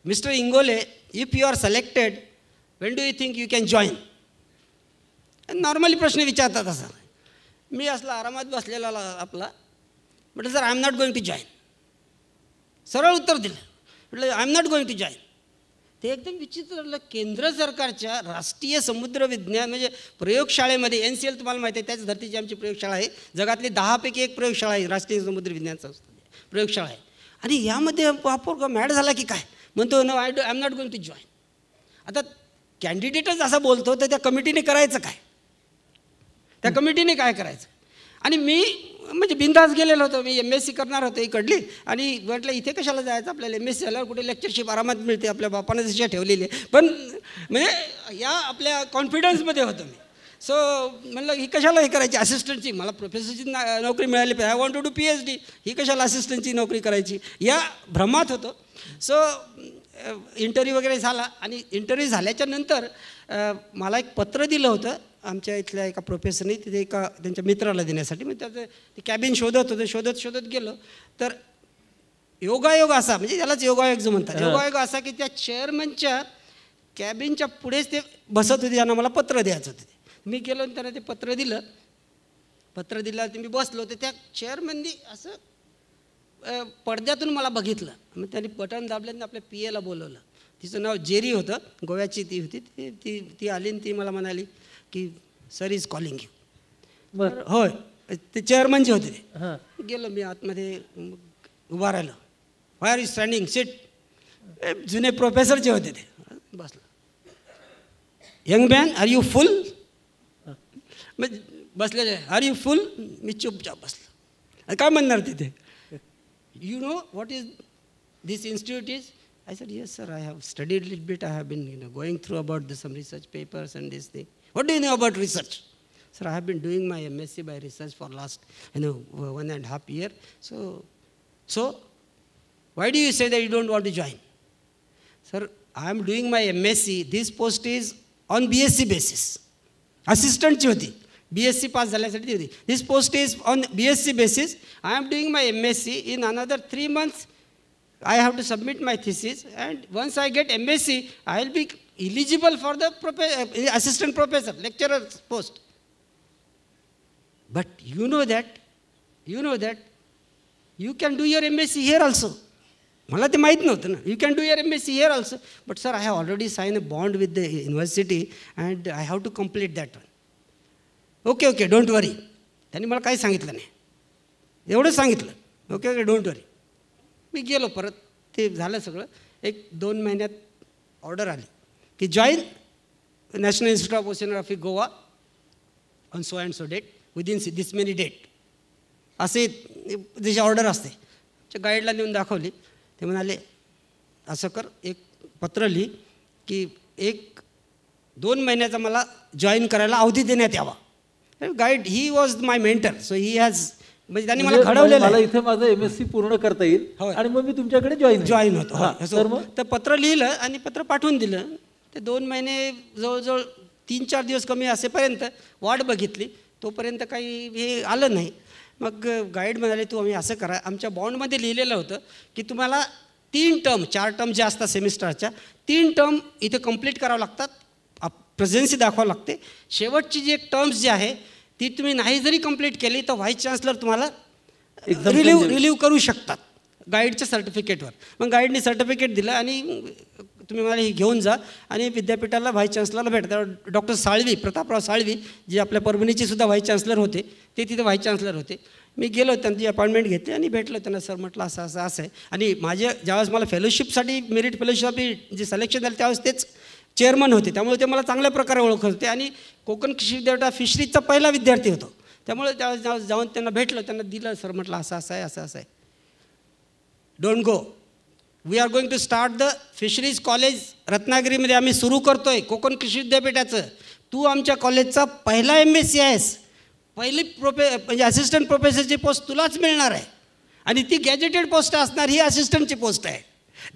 mister Ingole, if you are selected, when do you think you can join. Normally प्रश्न विचारतात असा. मी असला आरामात बसलेला आपला, म्हटलं sir I am not going to join. सरळ उत्तर दिलं, म्हटलं I am not going to join. ते एकदम विचित्र झालं. केंद्र सरकारच्या राष्ट्रीय समुद्र विज्ञान म्हणजे प्रयोगशाळेमध्ये, NCL तुम्हाला माहिती आहे, त्याच धर्तीची आमची प्रयोगशाळा आहे. जगातली 10 पैकी 1 प्रयोगशाळा आहे राष्ट्रीय समुद्र विज्ञान संस्था प्रयोगशाळा आहे. आणि यामध्ये वापर मॅड झाला की काय, म्हणतो no I am not going to join. आता कॅन्डिडेटच असा बोलतो, तर त्या कमिटीने करायचं काय? त्या कमिटीने काय करायचं? आणि मी म्हणजे बिंदास गेलेलो होतो. मी MSc करणार होतो इकडली, आणि म्हटलं इथे कशाला जायचं, आपल्याला MSc झाल्यावर कुठे लेक्चरशिप आरामात मिळते, आपल्या बापानं जशी ठेवलेली आहे. पण म्हणजे या आपल्या कॉन्फिडन्समध्ये होतो मी. सो म्हणलं ही कशाला हे करायची असिस्टंटची, मला प्रोफेसरची नोकरी मिळाली पाहिजे. I want to do PhD, ही कशाला असिस्टंटची नोकरी करायची, या भ्रमात होतो. सो इंटरव्ह्यू वगैरे झाला. आणि इंटरव्ह्यू झाल्याच्या नंतर मला एक पत्र दिलं होतं आमच्या इथल्या एका प्रोफेसरने, तिथे एका त्यांच्या मित्राला देण्यासाठी. मग त्याचं ते कॅबिन शोधत होतं, शोधत गेलो. तर योगायोग असा, म्हणजे त्यालाच योगायोग जो म्हणतात, योगायोग असा की त्या चेअरमनच्या कॅबिनच्या पुढेच ते बसत होते, ज्यांना मला पत्र द्यायचं होतं. मी गेलो आणि त्यांना ते पत्र दिलं. ते मी बसलो, तर त्या चेअरमननी असं पडद्यातून मला बघितलं. मग त्यांनी बटन दाबलं आणि आपल्या PAला बोलवलं. तिचं नाव जेरी होतं, गोव्याची ती होती. ती आली आणि ती मला म्हणाली की सर इज कॉलिंग यू. बरं, होय, ते चेअरमन जे होते ते. गेलो मी आतमध्ये, उभा राहिलो. Why are you standing, sit. जुने प्रोफेसर जे होते ते बसलं. Young man are you fool. मग बसलेले आर यू फुल. मी चुपचाप बसलो. काय म्हणणार तिथे, you know what is this institute is. I said, yes, sir, I have studied a little bit. I have been going through about some research papers and this thing. What do you know about research? Sir, I have been doing my MSc by research for last 1.5 years. So, why do you say that you don't want to join? Sir, I am doing my MSc. This post is on BSc basis. Assistant ची होती, BSc pass झाल्यासाठी होती. This post is on BSc basis. I am doing my MSc. In another 3 months, I have to submit my thesis, and once I get MSc, I will be eligible for the assistant professor, lecturer post. But you know that you can do your MSc here also. मला ते माहीत नव्हतं ना. You can do your MSc here also, but sir I have already sign a bond with the university and I have to complete that one. Okay don't worry. त्यांनी मला काही सांगितलं नाही, एवढंच सांगितलं. ओके डोंट वरी. मी गेलो परत, ते झालं सगळं. 1-2 महिन्यात ऑर्डर आली की join National Institute of Oceanography Goa on so and so date within this many date, असे त्याची ऑर्डर असते. गाईडला नेऊन दाखवली. ते म्हणाले असं कर, एक पत्र लिही की 1-2 महिन्याचा मला जॉईन करायला अवधी देण्यात यावा. Guide he was my mentor, so he has, म्हणजे त्यांनी मला घडवलेलं. मला इथे माझं MSc पूर्ण करता येईल आणि मग मी तुमच्याकडे जॉईन होतो. तर पत्र लिहिलं आणि पत्र पाठवून दिलं. ते 2 महिने जवळजवळ 3-4 दिवस कमी असेपर्यंत वाट बघितली, तोपर्यंत काही हे आलं नाही. मग गाईड म्हणाले तू आम्ही असं करा, आमच्या बॉन्डमध्ये लिहिलेलं होतं की तुम्हाला 3 टर्म, 4 टर्म ज्या असतात सेमिस्टरच्या, 3 टर्म इथे कंप्लीट करावं लागतात, प्रेझेन्सी दाखवावं लागते. शेवटची जी एक टर्म्स जी आहे ती तुम्ही नाही जरी कंप्लीट केली तर व्हाईस चान्सलर तुम्हाला रिलीव्ह करू शकतात गाईडच्या सर्टिफिकेटवर. मग गाईडने सर्टिफिकेट दिलं आणि तुम्ही मला हे घेऊन जा आणि विद्यापीठाला व्हाईस चान्सलरला भेटता. डॉक्टर साळवी, प्रतापराव साळवी, जे आपल्या परभणीचे सुद्धा व्हाईस चान्सलर होते, ते तिथे व्हाईस चान्सलर होते. मी गेलो, त्यांची अपॉइंटमेंट घेतली आणि भेटलो त्यांना. सर म्हटलं असं असं असं आहे. आणि माझे ज्यावेळेस मला फेलोशिपसाठी, मेरिट फेलोशिपसाठी जे सिलेक्शन झालं त्यावेळेस तेच चेअरमन होते, त्यामुळे ते मला चांगल्या प्रकारे ओळखत होते. आणि कोकण कृषी विद्यापीठात फिशरीजचा पहिला विद्यार्थी होतो, त्यामुळे त्यावेळेस जाऊन त्यांना भेटलो, त्यांना दिलं. सर म्हटलं असं असं आहे, असं असं आहे. Don't go, we are going to start the fisheries college रत्नागिरीमध्ये आम्ही सुरू करतो आहे कोकण कृषी विद्यापीठाचं. तू आमच्या कॉलेजचा पहिला MSc आहेस, पहिली म्हणजे असिस्टंट प्रोफेसरची पोस्ट तुलाच मिळणार आहे आणि ती गॅजेटेड पोस्ट असणार, ही असिस्टंटची पोस्ट आहे.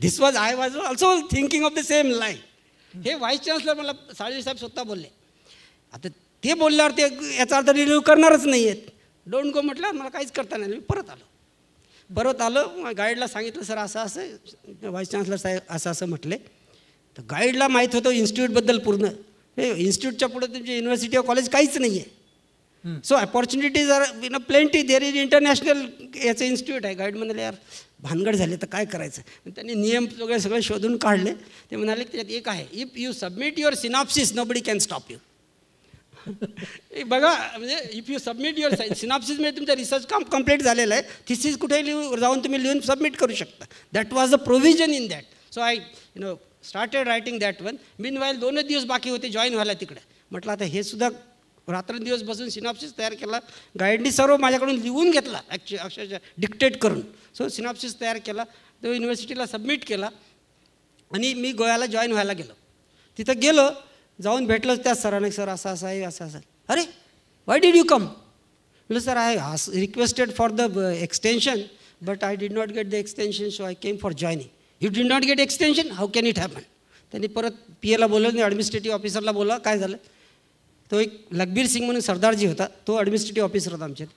This was I was also thinking of the same line. हे व्हाईस चान्सलर मला साळवी साहेब स्वतः बोलले. आता ते बोलल्यावर ते याचा अर्थ रिलीव्ह करणारच नाही आहेत. डोंट गो म्हटलं, मला काहीच करता नाही. मी परत आलो. गाईडला सांगितलं सर असं असं, व्हाईस चान्सलर साहेब असं असं म्हटले. तर गाईडला माहीत होतं इन्स्टिट्यूटबद्दल पूर्ण. हे इन्स्टिट्यूटच्या पुढे तुमचे युनिव्हर्सिटी ऑफ कॉलेज काहीच नाही आहे. So opportunities are plenty, there is international याचं इन्स्टिट्यूट आहे. गाईड म्हणाले यार भानगड झाले तर काय करायचं. त्यांनी नियम वगैरे सगळे शोधून काढले. ते म्हणाले त्याच्यात एक आहे, if you submit your synopsis nobody can stop you. बघा, म्हणजे इफ यू सबमिट युअर सिनॉप्सिसमध्ये तुमचं रिसर्च काम कंप्लीट झालेलं आहे, थिसिस कुठेही जाऊन तुम्ही लिहून सबमिट करू शकता. That was the provision in that. So I started writing that one. Meanwhile 2च दिवस बाकी होते जॉईन व्हायला तिकडे. म्हटलं आता हे सुद्धा रात्रंदिवस बसून सिनॉप्सिस तयार केला. गाईडनी सर्व माझ्याकडून लिहून घेतला, अक्षरशः डिक्टेट करून. सो सिनॉप्सिस तयार केला, तो युनिव्हर्सिटीला सबमिट केला आणि मी गोव्याला जॉईन व्हायला गेलो. तिथं गेलो, जाऊन भेटलो त्या सरांना. सर असं असं आहे, असं असं. अरे वाय डिड यू कम? म्हटलं sir I requested for the extension but I did not get the extension, so I came for joining. You did not get extension, how can it happen? त्यांनी परत PA ला बोलवलं, administrative ऑफिसरला बोलवा, काय झालं. तो एक लखबीर सिंग म्हणून सरदारजी होता, तो ॲडमिनिस्ट्रेटिव्ह ऑफिसर होता आमच्यात.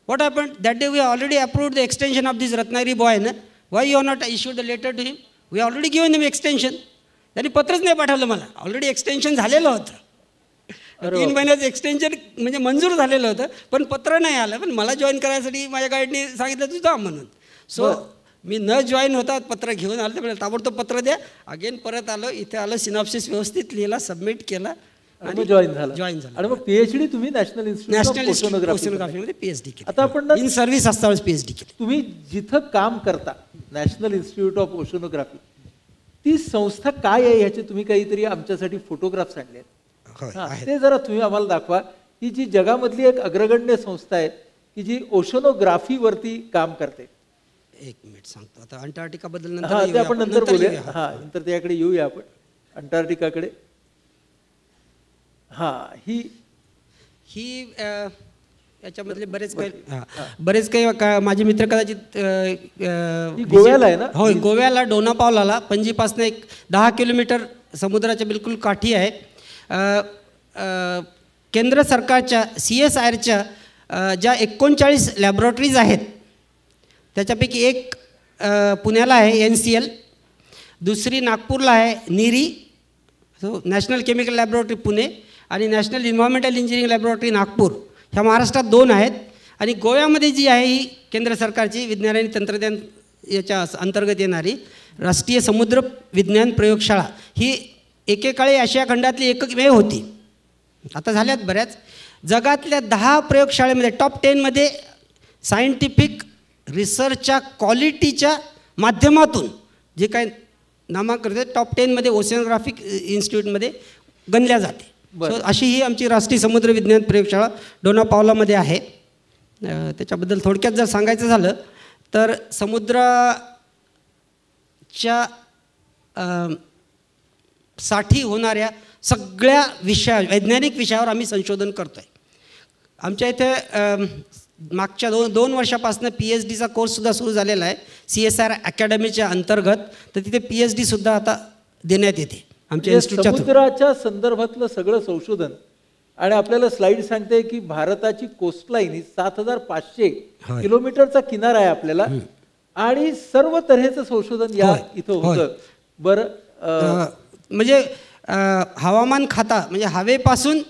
What happen that day? We already approved the extension of this Ratnagiri boy ना. Why you are not issued the letter to him? We already given him extension. त्यांनी पत्रच नाही पाठवलं मला. ऑलरेडी एक्सटेन्शन झालेलं होतं, 3 महिन्याचं एक्सटेन्शन म्हणजे मंजूर झालेलं होतं, पण पत्र नाही आलं. पण मला जॉईन करायसाठी माझ्या गाईडने सांगितलं तू जा म्हणून. सो मी न जॉईन होता पत्र घेऊन आलं. तर ताबडतोब पत्र द्या. अगेन परत आलो, इथे आलो, सिनॉप्सिस व्यवस्थित लिहिला, सबमिट केला आणि जॉईन झाला. आणि मग PhD तुम्ही नॅशनल इन्स्टिट्यूट ऑफ ओशनोग्राफीमध्ये PhD केली. आता आपण इन सर्व्हिस असतानाच PhD केली. तुम्ही जिथं काम करता नॅशनल इन्स्टिट्यूट ऑफ ओशनोग्राफी, ती संस्था काय आहे ह्याचे तुम्ही काहीतरी आमच्यासाठी फोटोग्राफ्स आणले आहेत, ते जरा तुम्ही आम्हाला दाखवा. ही जी जगामधली एक अग्रगण्य संस्था आहे की जी ओशनोग्राफीवरती काम करते. एक मिनिट सांगतो. आता अंटार्क्टिकाबद्दल ते आपण नंतर बोलूया. हां, नंतर त्याकडे येऊया आपण, अंटार्क्टिकाकडे. हां, ही याच्यामधले बरेच काही माझे मित्र कदाचित गोव्याला आहे ना. होय, गोव्याला डोनापावलाला पणजीपासून एक 10 किलोमीटर समुद्राच्या बिलकुल काठी आहे. केंद्र सरकारच्या CSIRच्या ज्या 39 लॅबॉरेटरीज आहेत त्याच्यापैकी एक पुण्याला आहे NCL, दुसरी नागपूरला आहे NIRI, so national chemical laboratory Pune, आणि national environmental engineering laboratory Nagpur. ह्या महाराष्ट्रात 2 आहेत. आणि गोव्यामध्ये जी आहे ही केंद्र सरकारची विज्ञान आणि तंत्रज्ञान याच्या अंतर्गत येणारी राष्ट्रीय समुद्र विज्ञान प्रयोगशाळा ही एकेकाळी आशिया खंडातली एकमेव होती. आता झाल्यात बऱ्याच. जगातल्या 10 प्रयोगशाळेमध्ये टॉप 10मध्ये सायंटिफिक रिसर्चच्या क्वालिटीच्या माध्यमातून जे काय नामांकन टॉप 10मध्ये ओशिनोग्राफिक इन्स्टिट्यूटमध्ये गणल्या जाते. सो अशी ही आमची राष्ट्रीय समुद्र विज्ञान प्रयोगशाळा डोना पावलामध्ये आहे. त्याच्याबद्दल थोडक्यात जर सांगायचं झालं तर समुद्राच्या साठी होणाऱ्या सगळ्या वैज्ञानिक विषयावर आम्ही संशोधन करतो आहे. आमच्या इथे मागच्या दोन वर्षापासून PhDचा कोर्ससुद्धा सुरू झालेला आहे CSR अकॅडमीच्या अंतर्गत. तर तिथे PhDसुद्धा आता देण्यात येते आमच्या इन्स्टिट्यूटच्या. समुद्राच्या संदर्भातलं सगळं संशोधन आणि आपल्याला स्लाइड सांगते की भारताची कोस्टलाईन ही 7500 किलोमीटरचा किनारा आहे आपल्याला आणि सर्व तऱ्हेचं संशोधन या इथं होतं. बरं म्हणजे हवामान खाता म्हणजे हवेपासून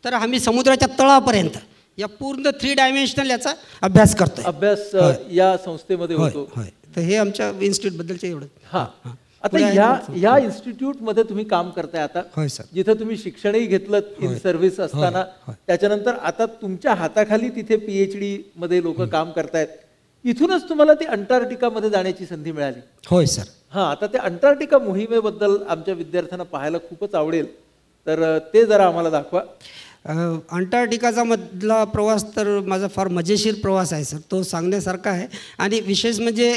तर आम्ही समुद्राच्या तळापर्यंत या पूर्ण 3 डायमेन्शनल याचा अभ्यास करतो. अभ्यास या संस्थेमध्ये होतो. तर हे आमच्या इन्स्टिट्यूटबद्दलचे एवढं. हां, आता या इन्स्टिट्यूटमध्ये तुम्ही काम करताय आता. होय सर. जिथं तुम्ही शिक्षणही घेतलं इन सर्व्हिस असताना, त्याच्यानंतर आता तुमच्या हाताखाली तिथे PhD मध्ये लोक काम करतायत. इथूनच तुम्हाला ती अंटार्क्टिकामध्ये जाण्याची संधी मिळाली. होय सर. हां, आता त्या अंटार्क्टिका मोहिमेबद्दल आमच्या विद्यार्थ्यांना पाहायला खूपच आवडेल, तर ते जरा आम्हाला दाखवा. अंटार्क्टिकाचा मधला प्रवास तर माझा फार मजेशीर प्रवास आहे सर. तो सांगण्यासारखा आहे. आणि विशेष म्हणजे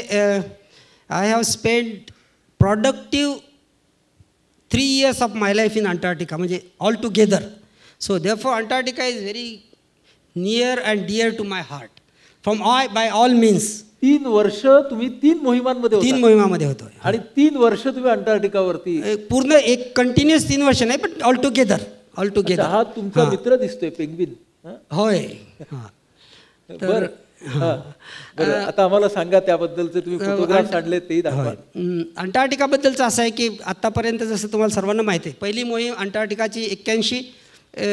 I have spend productive 3 years of my life in Antarctica म्हणजे all together. So therefore Antarctica is very near and dear to my heart from by all means. 3 वर्ष तुम्ही 3 मोहिमांमध्ये 3 मोहिमामध्ये होतो आणि 3 वर्ष तुम्ही अंटार्क्टिकावरती पूर्ण एक कंटिन्युअस 3 वर्ष नाही पण ऑल टुगेदर. हा तुमचा मित्र दिसतोय पेंग्विन. होय. बरं, आता आम्हाला सांगा त्याबद्दलचे तुम्ही फोटोग्राफ्स आणले तेही दाखवा. अंटार्क्टिकाबद्दलचं असं आहे की आत्तापर्यंत जसं तुम्हाला सर्वांना माहिती आहे पहिली मोहीम अंटार्क्टिकाची 81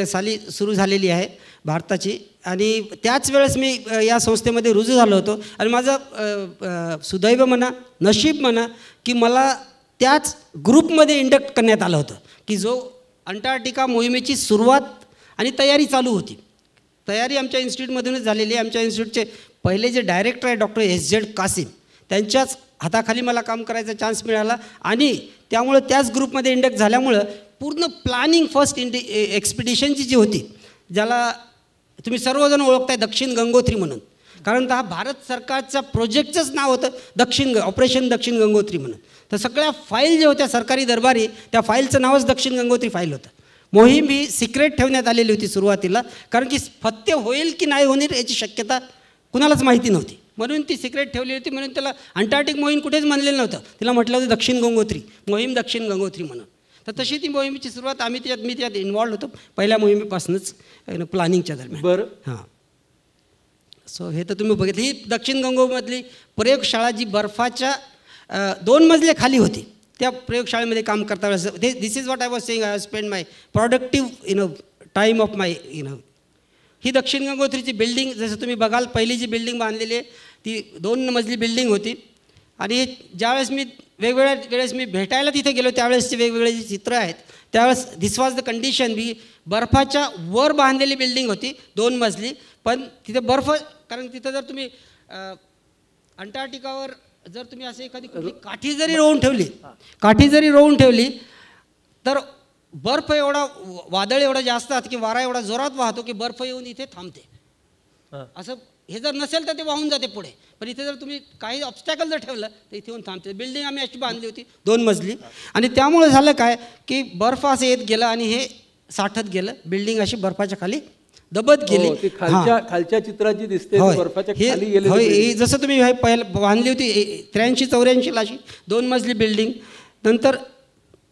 साली सुरू झालेली आहे भारताची. आणि त्याच वेळेस मी या संस्थेमध्ये रुजू झालो होतो. आणि माझं सुदैव म्हणा नशीब म्हणा की मला त्याच ग्रुपमध्ये इंडक्ट करण्यात आलं होतं की जो अंटार्क्टिका मोहिमेची सुरुवात आणि तयारी चालू होती. तयारी आमच्या इन्स्टिट्यूटमधूनच झालेली आहे. आमच्या इन्स्टिट्यूटचे पहिले जे डायरेक्टर आहे डॉक्टर SZ कासिम त्यांच्याच हाताखाली मला काम करायचा चान्स मिळाला. आणि त्यामुळं त्याच ग्रुपमध्ये इंडक्ट झाल्यामुळं पूर्ण प्लॅनिंग फर्स्ट एक्सपिडिशनची जी होती ज्याला तुम्ही सर्वजण ओळखताय दक्षिण गंगोत्री म्हणून. कारण हा भारत सरकारच्या प्रोजेक्टचंच नाव होतं ऑपरेशन दक्षिण गंगोत्री म्हणून. तर सगळ्या फाईल ज्या होत्या सरकारी दरबारी त्या फाईलचं नावच दक्षिण गंगोत्री फाईल होतं. मोहीम ही सिक्रेट ठेवण्यात आलेली होती सुरुवातीला कारण की फत्य होईल की नाही होणार याची शक्यता कुणालाच माहिती नव्हती. म्हणून ती सिक्रेट ठेवली होती. म्हणून त्याला अंटार्क्टिक मोहीम कुठेच म्हणलेलं नव्हतं. तिला म्हटलं होतं दक्षिण गंगोत्री मोहीम दक्षिण गंगोत्री म्हणून. तर तशी ती मोहिमेची सुरुवात मी त्यात इन्वॉल्व होतो पहिल्या मोहिमेपासूनच प्लॅनिंगच्या दरम्यान. बरं. हां. सो हे तर तुम्ही बघितलं. ही दक्षिण गंगोमधली प्रयोगशाळा जी बर्फाच्या 2 मजले खाली होती त्या प्रयोगशाळेमध्ये काम करता वेळेस this is what I was saying. I have spend my productive time of my ही दक्षिण गंगोत्रीची बिल्डिंग जसं तुम्ही बघाल पहिली जी बिल्डिंग बांधलेली आहे ती 2 मजली बिल्डिंग होती. आणि ज्यावेळेस मी वेगवेगळ्या वेळेस मी भेटायला तिथे गेलो त्यावेळेसचे वेगवेगळे जे चित्र आहेत त्यावेळेस दिस वॉज द कंडिशन. बर्फाच्या वर बांधलेली बिल्डिंग होती 2 मजली. पण तिथे बर्फ कारण तिथं जर तुम्ही अंटार्क्टिकावर जर तुम्ही असे एखादी काठी जरी रोवून ठेवली तर बर्फ एवढा वादळ एवढा जास्त असतं की वारा एवढा जोरात वाहतो की बर्फ येऊन इथे थांबते. असं हे जर नसेल तर ते वाहून जाते पुढे. पण इथे जर तुम्ही काही ऑब्स्टॅकल जर ठेवलं तर इथे येऊन थांबते. बिल्डिंग आम्ही अशी बांधली होती 2 मजली. आणि त्यामुळे झालं काय की बर्फ असं येत गेलं आणि हे साठत गेलं. बिल्डिंग अशी बर्फाच्या खाली दबत गेली. खालच्या चित्राची दिसते बर्फाच्या खाली गेली. जसं तुम्ही पहिलं बांधली होती 83-84ला अशी 2 मजली बिल्डिंग. नंतर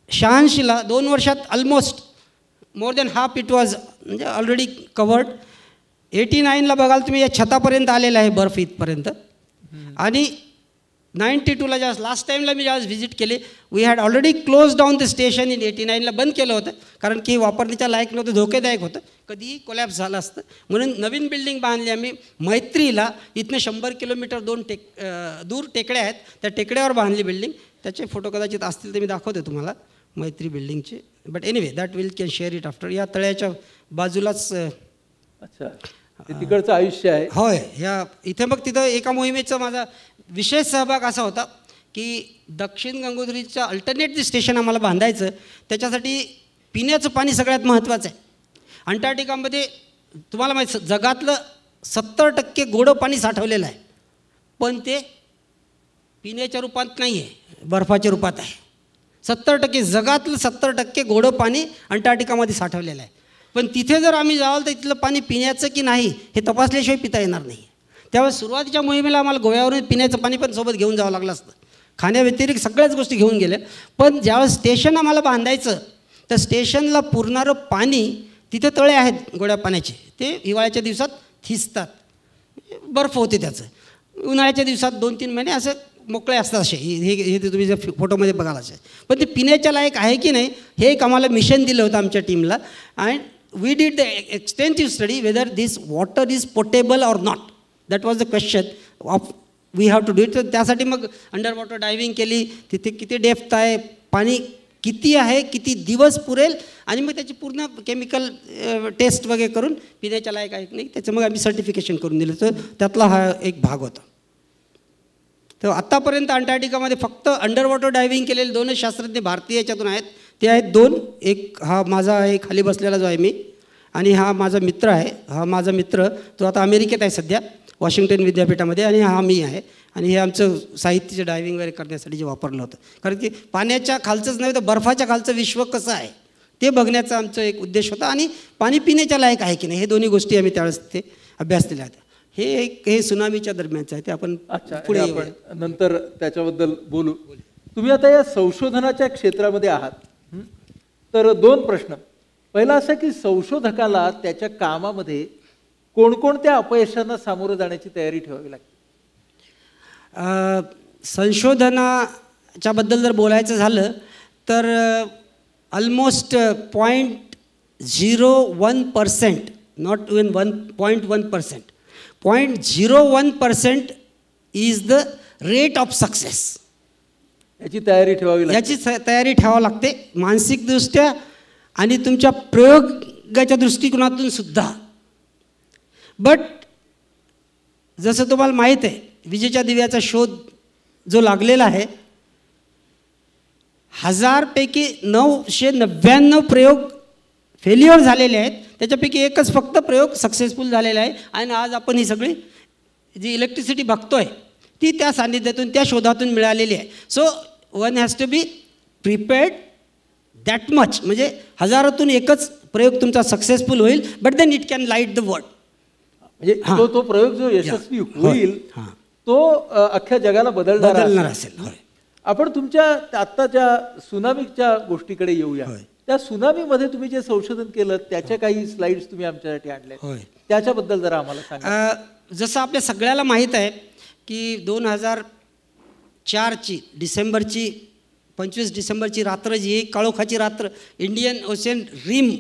86ला 2 वर्षात almost more than half it was म्हणजे ऑलरेडी कवर्ड. 89ला बघाल तुम्ही या छतापर्यंत आलेला आहे बर्फ इथपर्यंत. आणि 92ला ज्यावेळेस लास्ट टाईमला मी ज्यावेळेस व्हिजिट केली, we had already close down the station in 89ला बंद केलं होतं, कारण की वापरण्याच्या लायक नव्हतं, धोकेदायक होतं, कधीही कोलॅप्स झालं असतं. म्हणून नवीन बिल्डिंग बांधली आम्ही मैत्रीला. इथनं 100 किलोमीटर दूर टेकड्या आहेत, त्या टेकड्यावर बांधली बिल्डिंग. त्याचे फोटो कदाचित असतील ते मी दाखवते तुम्हाला मैत्री बिल्डिंगचे. But anyway that will can share it after. या तळ्याच्या बाजूलाच अच्छा तिकडचं आयुष्य आहे. होय. ह्या इथे मग तिथं एका मोहिमेचा माझा विशेष सहभाग असा होता की दक्षिण गंगोत्रीच्या अल्टरनेट जे स्टेशन आम्हाला बांधायचं, त्याच्यासाठी पिण्याचं पाणी सगळ्यात महत्त्वाचं आहे. अंटार्क्टिकामध्ये तुम्हाला माहीत जगातलं 70% गोडं पाणी साठवलेलं आहे, पण ते पिण्याच्या रूपात नाही आहे, बर्फाच्या रूपात आहे. 70% जगातलं 70% गोडं पाणी अंटार्क्टिकामध्ये साठवलेलं आहे. पण तिथे जर आम्ही जावं तर तिथलं पाणी पिण्याचं की नाही हे तपासल्याशिवाय पिता येणार नाही. त्यावेळेस सुरुवातीच्या मोहिमेला आम्हाला गोव्यावरून पिण्याचं पाणी पण सोबत घेऊन जावं लागलं असतं. खाण्याव्यतिरिक्त सगळ्याच गोष्टी घेऊन गेल्या. पण ज्यावेळेस स्टेशन आम्हाला बांधायचं तर स्टेशनला पुरणारं पाणी, तिथे तळे आहेत गोड्या पाण्याचे, ते हिवाळ्याच्या दिवसात थिजतात, बर्फ होते त्याचं. उन्हाळ्याच्या दिवसात 2-3 महिने असं मोकळे असतात असे. हे तुम्ही जर फोटोमध्ये बघाल असे. पण ते पिण्याच्या लायक आहे की नाही हे एक आम्हाला मिशन दिलं होतं आमच्या टीमला. And we did the extensive study whether this water is potable or not. That was the question of we have to do it. तर त्यासाठी मग अंडर वॉटर डायव्हिंग केली. तिथे किती डेप्थ आहे, पाणी किती आहे, किती दिवस पुरेल, आणि मग त्याची पूर्ण केमिकल टेस्ट वगैरे करून पिण्याच्या लायक आहे की नाही त्याचं मग आम्ही सर्टिफिकेशन करून दिलं. तर त्यातला हा एक भाग होता. तर आत्तापर्यंत अंटार्क्टिकामध्ये फक्त अंडर वॉटर डायव्हिंग केलेले 2 शास्त्रज्ञ भारतीय याच्यातून आहेत. ते आहेत 2. एक हा माझा आहे खाली बसलेला जो आहे मी, आणि हा माझा मित्र आहे. हा माझा मित्र तो आता अमेरिकेत आहे सध्या, वॉशिंग्टन विद्यापीठामध्ये, आणि हा मी आहे. आणि हे आमचं साहित्याचं डायव्हिंग वगैरे करण्यासाठी जे वापरलं होतं. कारण की पाण्याच्या खालचंच नव्हे तर बर्फाच्या खालचं विश्व कसं आहे ते बघण्याचा आमचा एक उद्देश होता. आणि पाणी पिण्याच्या लायक आहे की नाही हे दोन्ही गोष्टी आम्ही त्यावेळेस ते अभ्यास दिल्या होत्या. हे सुनामीच्या दरम्यानचं आहे, ते आपण पुढे नंतर त्याच्याबद्दल बोलू. तुम्ही आता या संशोधनाच्या क्षेत्रामध्ये आहात, तर 2 प्रश्न. पहिला असा की संशोधकाला त्याच्या कामामध्ये कोणकोणत्या अपयशांना सामोरं जाण्याची तयारी ठेवावी लागते? संशोधनाच्याबद्दल जर बोलायचं झालं तर almost 0.01%, not even 1.1%, 0.01% is the rate of success. याची तयारी ठेवावी लागते. याची तयारी ठेवावी लागते मानसिकदृष्ट्या आणि तुमच्या प्रयोगाच्या दृष्टिकोनातून सुद्धा. बट जसं तुम्हाला माहीत आहे विजेच्या दिव्याचा शोध जो लागलेला आहे, 1000पैकी 999 प्रयोग फेल्युअर झालेले आहेत. त्याच्यापैकी एकच फक्त प्रयोग सक्सेसफुल झालेला आहे. आणि आज आपण ही सगळी जी इलेक्ट्रिसिटी बघतोय ती त्या सान्निध्यातून, त्या शोधातून मिळालेली आहे. So one has to be prepared that much. म्हणजे 1000तून एकच प्रयोग तुमचा सक्सेसफुल होईल, but then it can light the world. म्हणजे तो प्रयोग जो यशस्वी होईल तो अख्ख्या जगाला बदलणार असेल. आपण तुमच्या आत्ताच्या सुनामीच्या गोष्टीकडे येऊया. त्या सुनामीमध्ये तुम्ही जे संशोधन केलं त्याच्या काही स्लाइड्स तुम्ही आमच्यासाठी आणल्या, त्याच्याबद्दल जरा आम्हाला सांगा. जसं आपल्या सगळ्याला माहीत आहे की 2004ची 25 डिसेंबरची रात्र जी आहे, काळोखाची रात्र, इंडियन ओशन रिम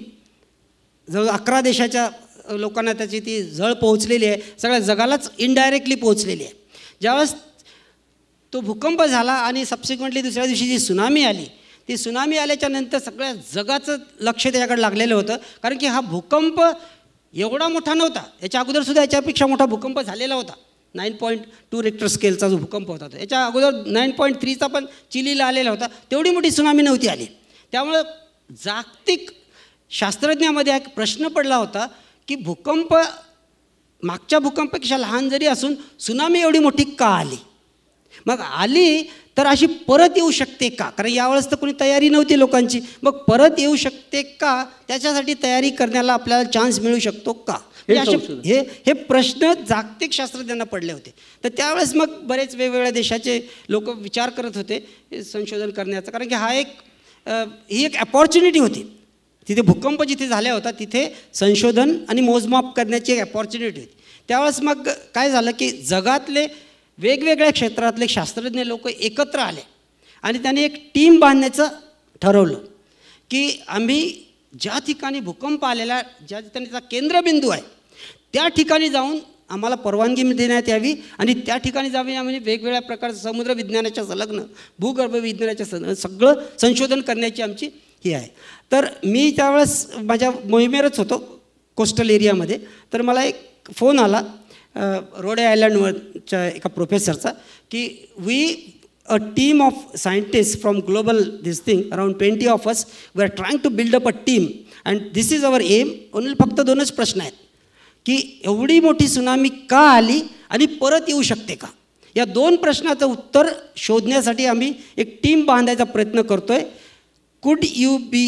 जवळ 11 देशाच्या लोकांना त्याची ती झळ पोहोचलेली आहे, सगळ्या जगालाच इनडायरेक्टली पोहोचलेली आहे. ज्यावेळेस तो भूकंप झाला आणि सबसिक्वेंटली दुसऱ्या दिवशी जी सुनामी आली, ती सुनामी आल्याच्या नंतर सगळ्या जगाचं लक्ष त्याच्याकडे लागलेलं होतं. कारण की हा भूकंप एवढा मोठा नव्हता, याच्या अगोदरसुद्धा याच्यापेक्षा मोठा भूकंप झालेला होता. 9.2 रिक्टर स्केलचा जो भूकंप होता तो, याच्या अगोदर 9.3चा पण चिलीला आलेला होता. तेवढी मोठी सुनामी नव्हती आली. त्यामुळं जागतिक शास्त्रज्ञामध्ये एक प्रश्न पडला होता की भूकंप मागच्या भूकंपापेक्षा लहान जरी असून सुनामी एवढी मोठी का आली, मग आली तर अशी परत येऊ शकते का? कारण यावेळेस तर कोणी तयारी नव्हती लोकांची. मग परत येऊ शकते का, त्याच्यासाठी तयारी करण्याला आपल्याला चान्स मिळू शकतो का, हे प्रश्न जागतिक शास्त्रज्ञांना पडले होते. तर त्यावेळेस मग बरेच वेगवेगळ्या देशाचे लोक विचार करत होते हे संशोधन करण्याचा. कारण की ही एक अपॉर्च्युनिटी होती. तिथे भूकंप जिथे झाला होता तिथे संशोधन आणि मोजमाप करण्याची एक अपॉर्च्युनिटी होती. त्यावेळेस मग काय झालं की जगातले वेगवेगळ्या क्षेत्रातले शास्त्रज्ञ लोक एकत्र आले आणि त्यांनी एक टीम बांधण्याचं ठरवलं की आम्ही ज्या ठिकाणी भूकंप आलेला, ज्या ठिकाणी त्याचा केंद्रबिंदू आहे त्या ठिकाणी जाऊन आम्हाला परवानगी देण्यात यावी आणि त्या ठिकाणी जावे. म्हणजे वेगवेगळ्या प्रकारचं समुद्र विज्ञानाच्या संलग्न, भूगर्भ विज्ञानाच्या सगळं संशोधन करण्याची आमची ही आहे. तर मी त्यावेळेस माझ्या मोहिमेवरच होतो कोस्टल एरियामध्ये. तर मला एक फोन आला रोडे आयलंडवरच्या एका प्रोफेसरचा की we a team of scientists from global this thing around 20 of us we are trying to build up a team and this is our aim. only फक्त दोनच प्रश्न आहेत की एवढी मोठी सुनामी का आली आणि परत येऊ शकते का. या दोन प्रश्नाचं उत्तर शोधण्यासाठी आम्ही एक टीम बांधायचा प्रयत्न करतोय. Could you be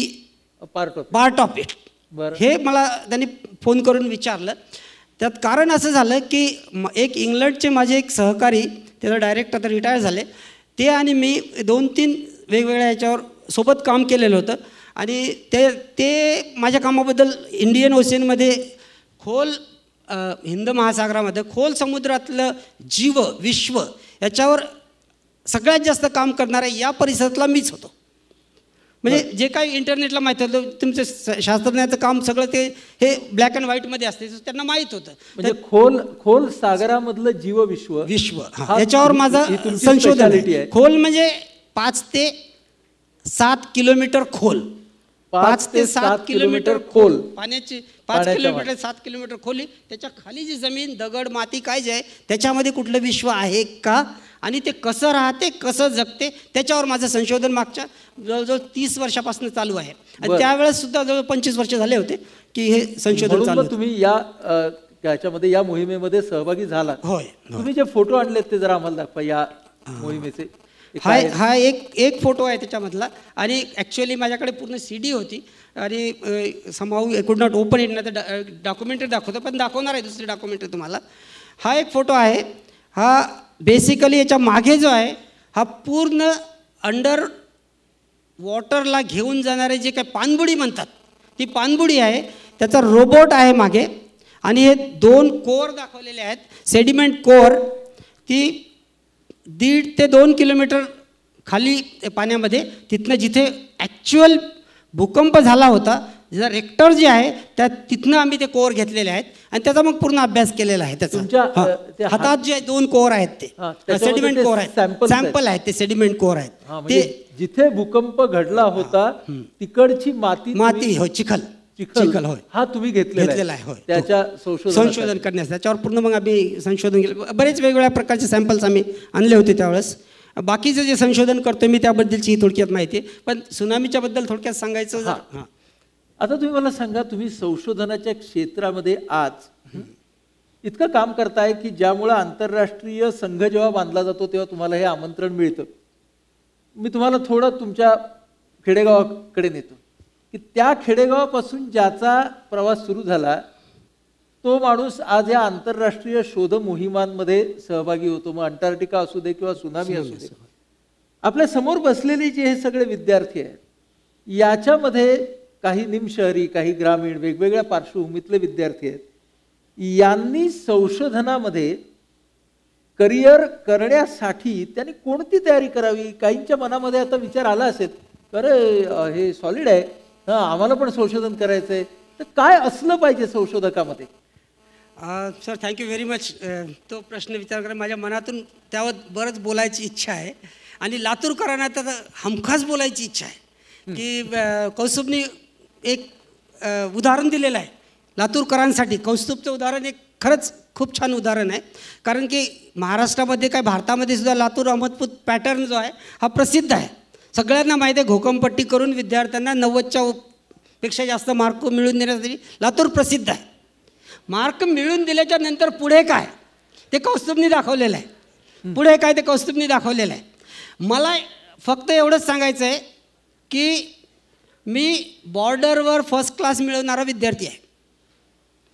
part of it. हे मला त्यांनी फोन करून विचारलं. त्यात कारण असं झालं की एक इंग्लंडचे माझे एक सहकारी, त्याचा डायरेक्टर आता रिटायर झाले, ते आणि मी 2-3 वेगवेगळ्या याच्यावर सोबत काम केलेलं होतं आणि ते माझ्या कामाबद्दल इंडियन ओशियनमध्ये खोल हिंद महासागरामध्ये खोल समुद्रातलं जीव विश्व याच्यावर सगळ्यात जास्त काम करणाऱ्या या परिसरातला मीच होतो. म्हणजे जे काही इंटरनेटला माहीत होतं तुमचं शास्त्रज्ञाचं काम सगळं ते हे ब्लॅक अँड व्हाईटमध्ये असते, त्यांना माहीत होतं. म्हणजे खोल सागरामधलं जीवविश्व याच्यावर माझं संशोधन आहे. खोल म्हणजे 5 ते 7 किलोमीटर खोल. 5 ते 7 किलोमीटर खोल पाण्याची, 5 किलोमीटर 7 किलोमीटर खोली. त्याच्या खाली जी जमीन, दगड, माती काय जे आहे त्याच्यामध्ये कुठलं विश्व आहे का आणि ते कसं राहते, कसं जगते, त्याच्यावर माझं संशोधन मागच्या जवळजवळ 30 वर्षापासून चालू आहे. आणि त्यावेळेस सुद्धा जवळ 25 वर्ष झाले होते की हे संशोधन चालू. तुम्ही याच्यामध्ये या मोहिमेमध्ये सहभागी झाला. होय. तुम्ही जे फोटो आणलेत ते जरा आम्हाला दाखवा या मोहिमेचे. हा एक फोटो आहे त्याच्यामधला आणि ॲक्च्युअली माझ्याकडे पूर्ण CD होती आणि समाऊ I could not open it. नाही तर डॉक्युमेंटरी दाखवतो, पण दाखवणार आहे दुसरी डॉक्युमेंटरी तुम्हाला. हा एक फोटो आहे. हा बेसिकली याच्या मागे जो आहे हा पूर्ण अंडर वॉटरला घेऊन जाणारे जे काय पाणबुडी म्हणतात ती पाणबुडी आहे. त्याचा रोबोट आहे मागे आणि हे 2 कोअर दाखवलेले आहेत, सेडिमेंट कोअर. ती 1.5 ते 2 किलोमीटर खाली पाण्यामध्ये, तिथनं जिथे ॲक्च्युअल भूकंप झाला होता, जर रेक्टर जे आहे त्या तिथनं आम्ही ते कोअर घेतलेले आहेत आणि त्याचा मग पूर्ण अभ्यास केलेला आहे. त्याचा हातात जे 2 कोअर आहेत ते सेडिमेंट कोअर आहेत, सॅम्पल आहेत, ते सेडिमेंट कोअर आहेत. ते जिथे भूकंप घडला होता तिकडची माती होय, चिखल होय, हा तुम्ही घेतलेला आहे. त्याच्या संशोधन करण्यास त्याच्यावर पूर्ण मग आम्ही संशोधन केलं. बरेच वेगवेगळ्या प्रकारचे सॅम्पल्स आम्ही आणले होते त्यावेळेस. बाकीचं जे संशोधन करतोय मी त्याबद्दलची थोडक्यात माहिती आहे, पण सुनामीच्या बद्दल थोडक्यात सांगायचं. आता तुम्ही मला सांगा, तुम्ही संशोधनाच्या क्षेत्रामध्ये आज इतकं काम करताय की ज्यामुळे आंतरराष्ट्रीय संघ जेव्हा बांधला जातो तेव्हा तुम्हाला हे आमंत्रण मिळतं. मी तुम्हाला थोडं तुमच्या खेडेगावाकडे नेतो की त्या खेडेगावापासून ज्याचा प्रवास सुरू झाला तो माणूस आज या आंतरराष्ट्रीय शोध मोहिमांमध्ये सहभागी होतो. मग अंटार्क्टिका असू दे किंवा सुनामी असू दे. आपल्या समोर बसलेले जे हे सगळे विद्यार्थी आहेत याच्यामध्ये काही निमशहरी, काही ग्रामीण, वेगवेगळ्या पार्श्वभूमीतले विद्यार्थी आहेत. यांनी संशोधनामध्ये करिअर करण्यासाठी त्यांनी कोणती तयारी करावी? काहींच्या मनामध्ये आता विचार आला असेल, अरे हे सॉलिड आहे, आम्हाला पण संशोधन करायचं आहे, तर काय असलं पाहिजे संशोधकामध्ये? Sir thank you very much. तो प्रश्न विचार करा, माझ्या मनातून त्यावर बरंच बोलायची इच्छा आहे आणि लातूरकरांना तर हमखास बोलायची इच्छा आहे की कौस्तुभनी एक उदाहरण दिलेलं आहे लातूरकरांसाठी. कौस्तुभचं उदाहरण एक खरंच खूप छान उदाहरण आहे, कारण की महाराष्ट्रामध्ये काय भारतामध्ये सुद्धा लातूर अहमदपूर पॅटर्न जो आहे हा प्रसिद्ध आहे. सगळ्यांना माहिती आहे, घोकमपट्टी करून विद्यार्थ्यांना 90च्या पेक्षा जास्त मार्क मिळवून देण्यासाठी लातूर प्रसिद्ध आहे. मार्क मिळवून दिल्याच्या नंतर पुढे काय ते कौस्तुभनी दाखवलेलं आहे. पुढे काय ते कौस्तुभनी दाखवलेलं आहे. मला फक्त एवढंच सांगायचं आहे की मी बॉर्डरवर फर्स्ट क्लास मिळवणारा विद्यार्थी आहे.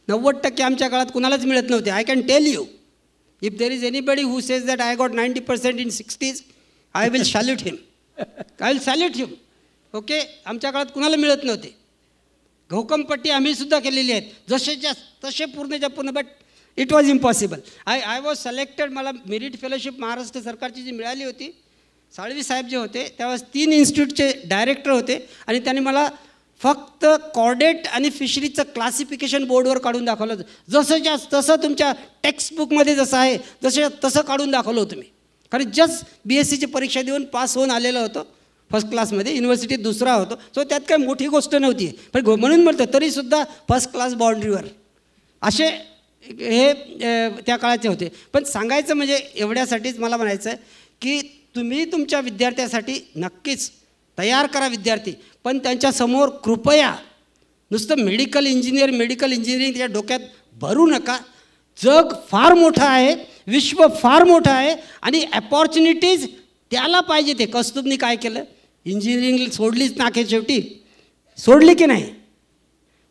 90% आमच्या काळात कुणालाच मिळत नव्हते. I can tell you, if there is anybody who says that I got 90% in 60s, I will salute him. I will salute him. Okay, आमच्या काळात कुणाला मिळत नव्हते. घोकमपट्टी आम्ही सुद्धा केलेली आहेत, जसेच्या तसे पूर्णच्या पूर्ण. But it was impossible. I was selected. मला मेरिट फेलोशिप महाराष्ट्र सरकारची जी मिळाली होती, साळवी साहेब जे होते त्यावेळेस 3 इन्स्टिट्यूटचे डायरेक्टर होते आणि त्यांनी मला फक्त कॉर्डेट आणि फिशरीचं क्लासिफिकेशन बोर्डवर काढून दाखवलं होतं. जसंच्या तसं तुमच्या टेक्स्टबुकमध्ये जसं आहे तसं काढून दाखवलं होतं मी. कारण जस्ट BScची परीक्षा देऊन पास होऊन आलेलं होतं फर्स्ट क्लासमध्ये, युनिव्हर्सिटीत दुसरा होतो. सो त्यात काही मोठी गोष्ट नव्हती. पण म्हणून म्हणतो तरीसुद्धा फर्स्ट क्लास बाउंड्रीवर असे हे त्या काळाचे होते. पण सांगायचं म्हणजे एवढ्यासाठीच मला म्हणायचं आहे की तुम्ही तुमच्या विद्यार्थ्यासाठी नक्कीच तयार करा विद्यार्थी, पण त्यांच्यासमोर कृपया नुसतं मेडिकल इंजिनिअरिंग त्याच्या डोक्यात भरू नका. जग फार मोठं आहे, विश्व फार मोठं आहे आणि अपॉर्च्युनिटीज त्याला पाहिजे. ते कौस्तुभनी काय केलं, इंजिनिअरिंग सोडलीच नाके शेवटी, सोडली की नाही,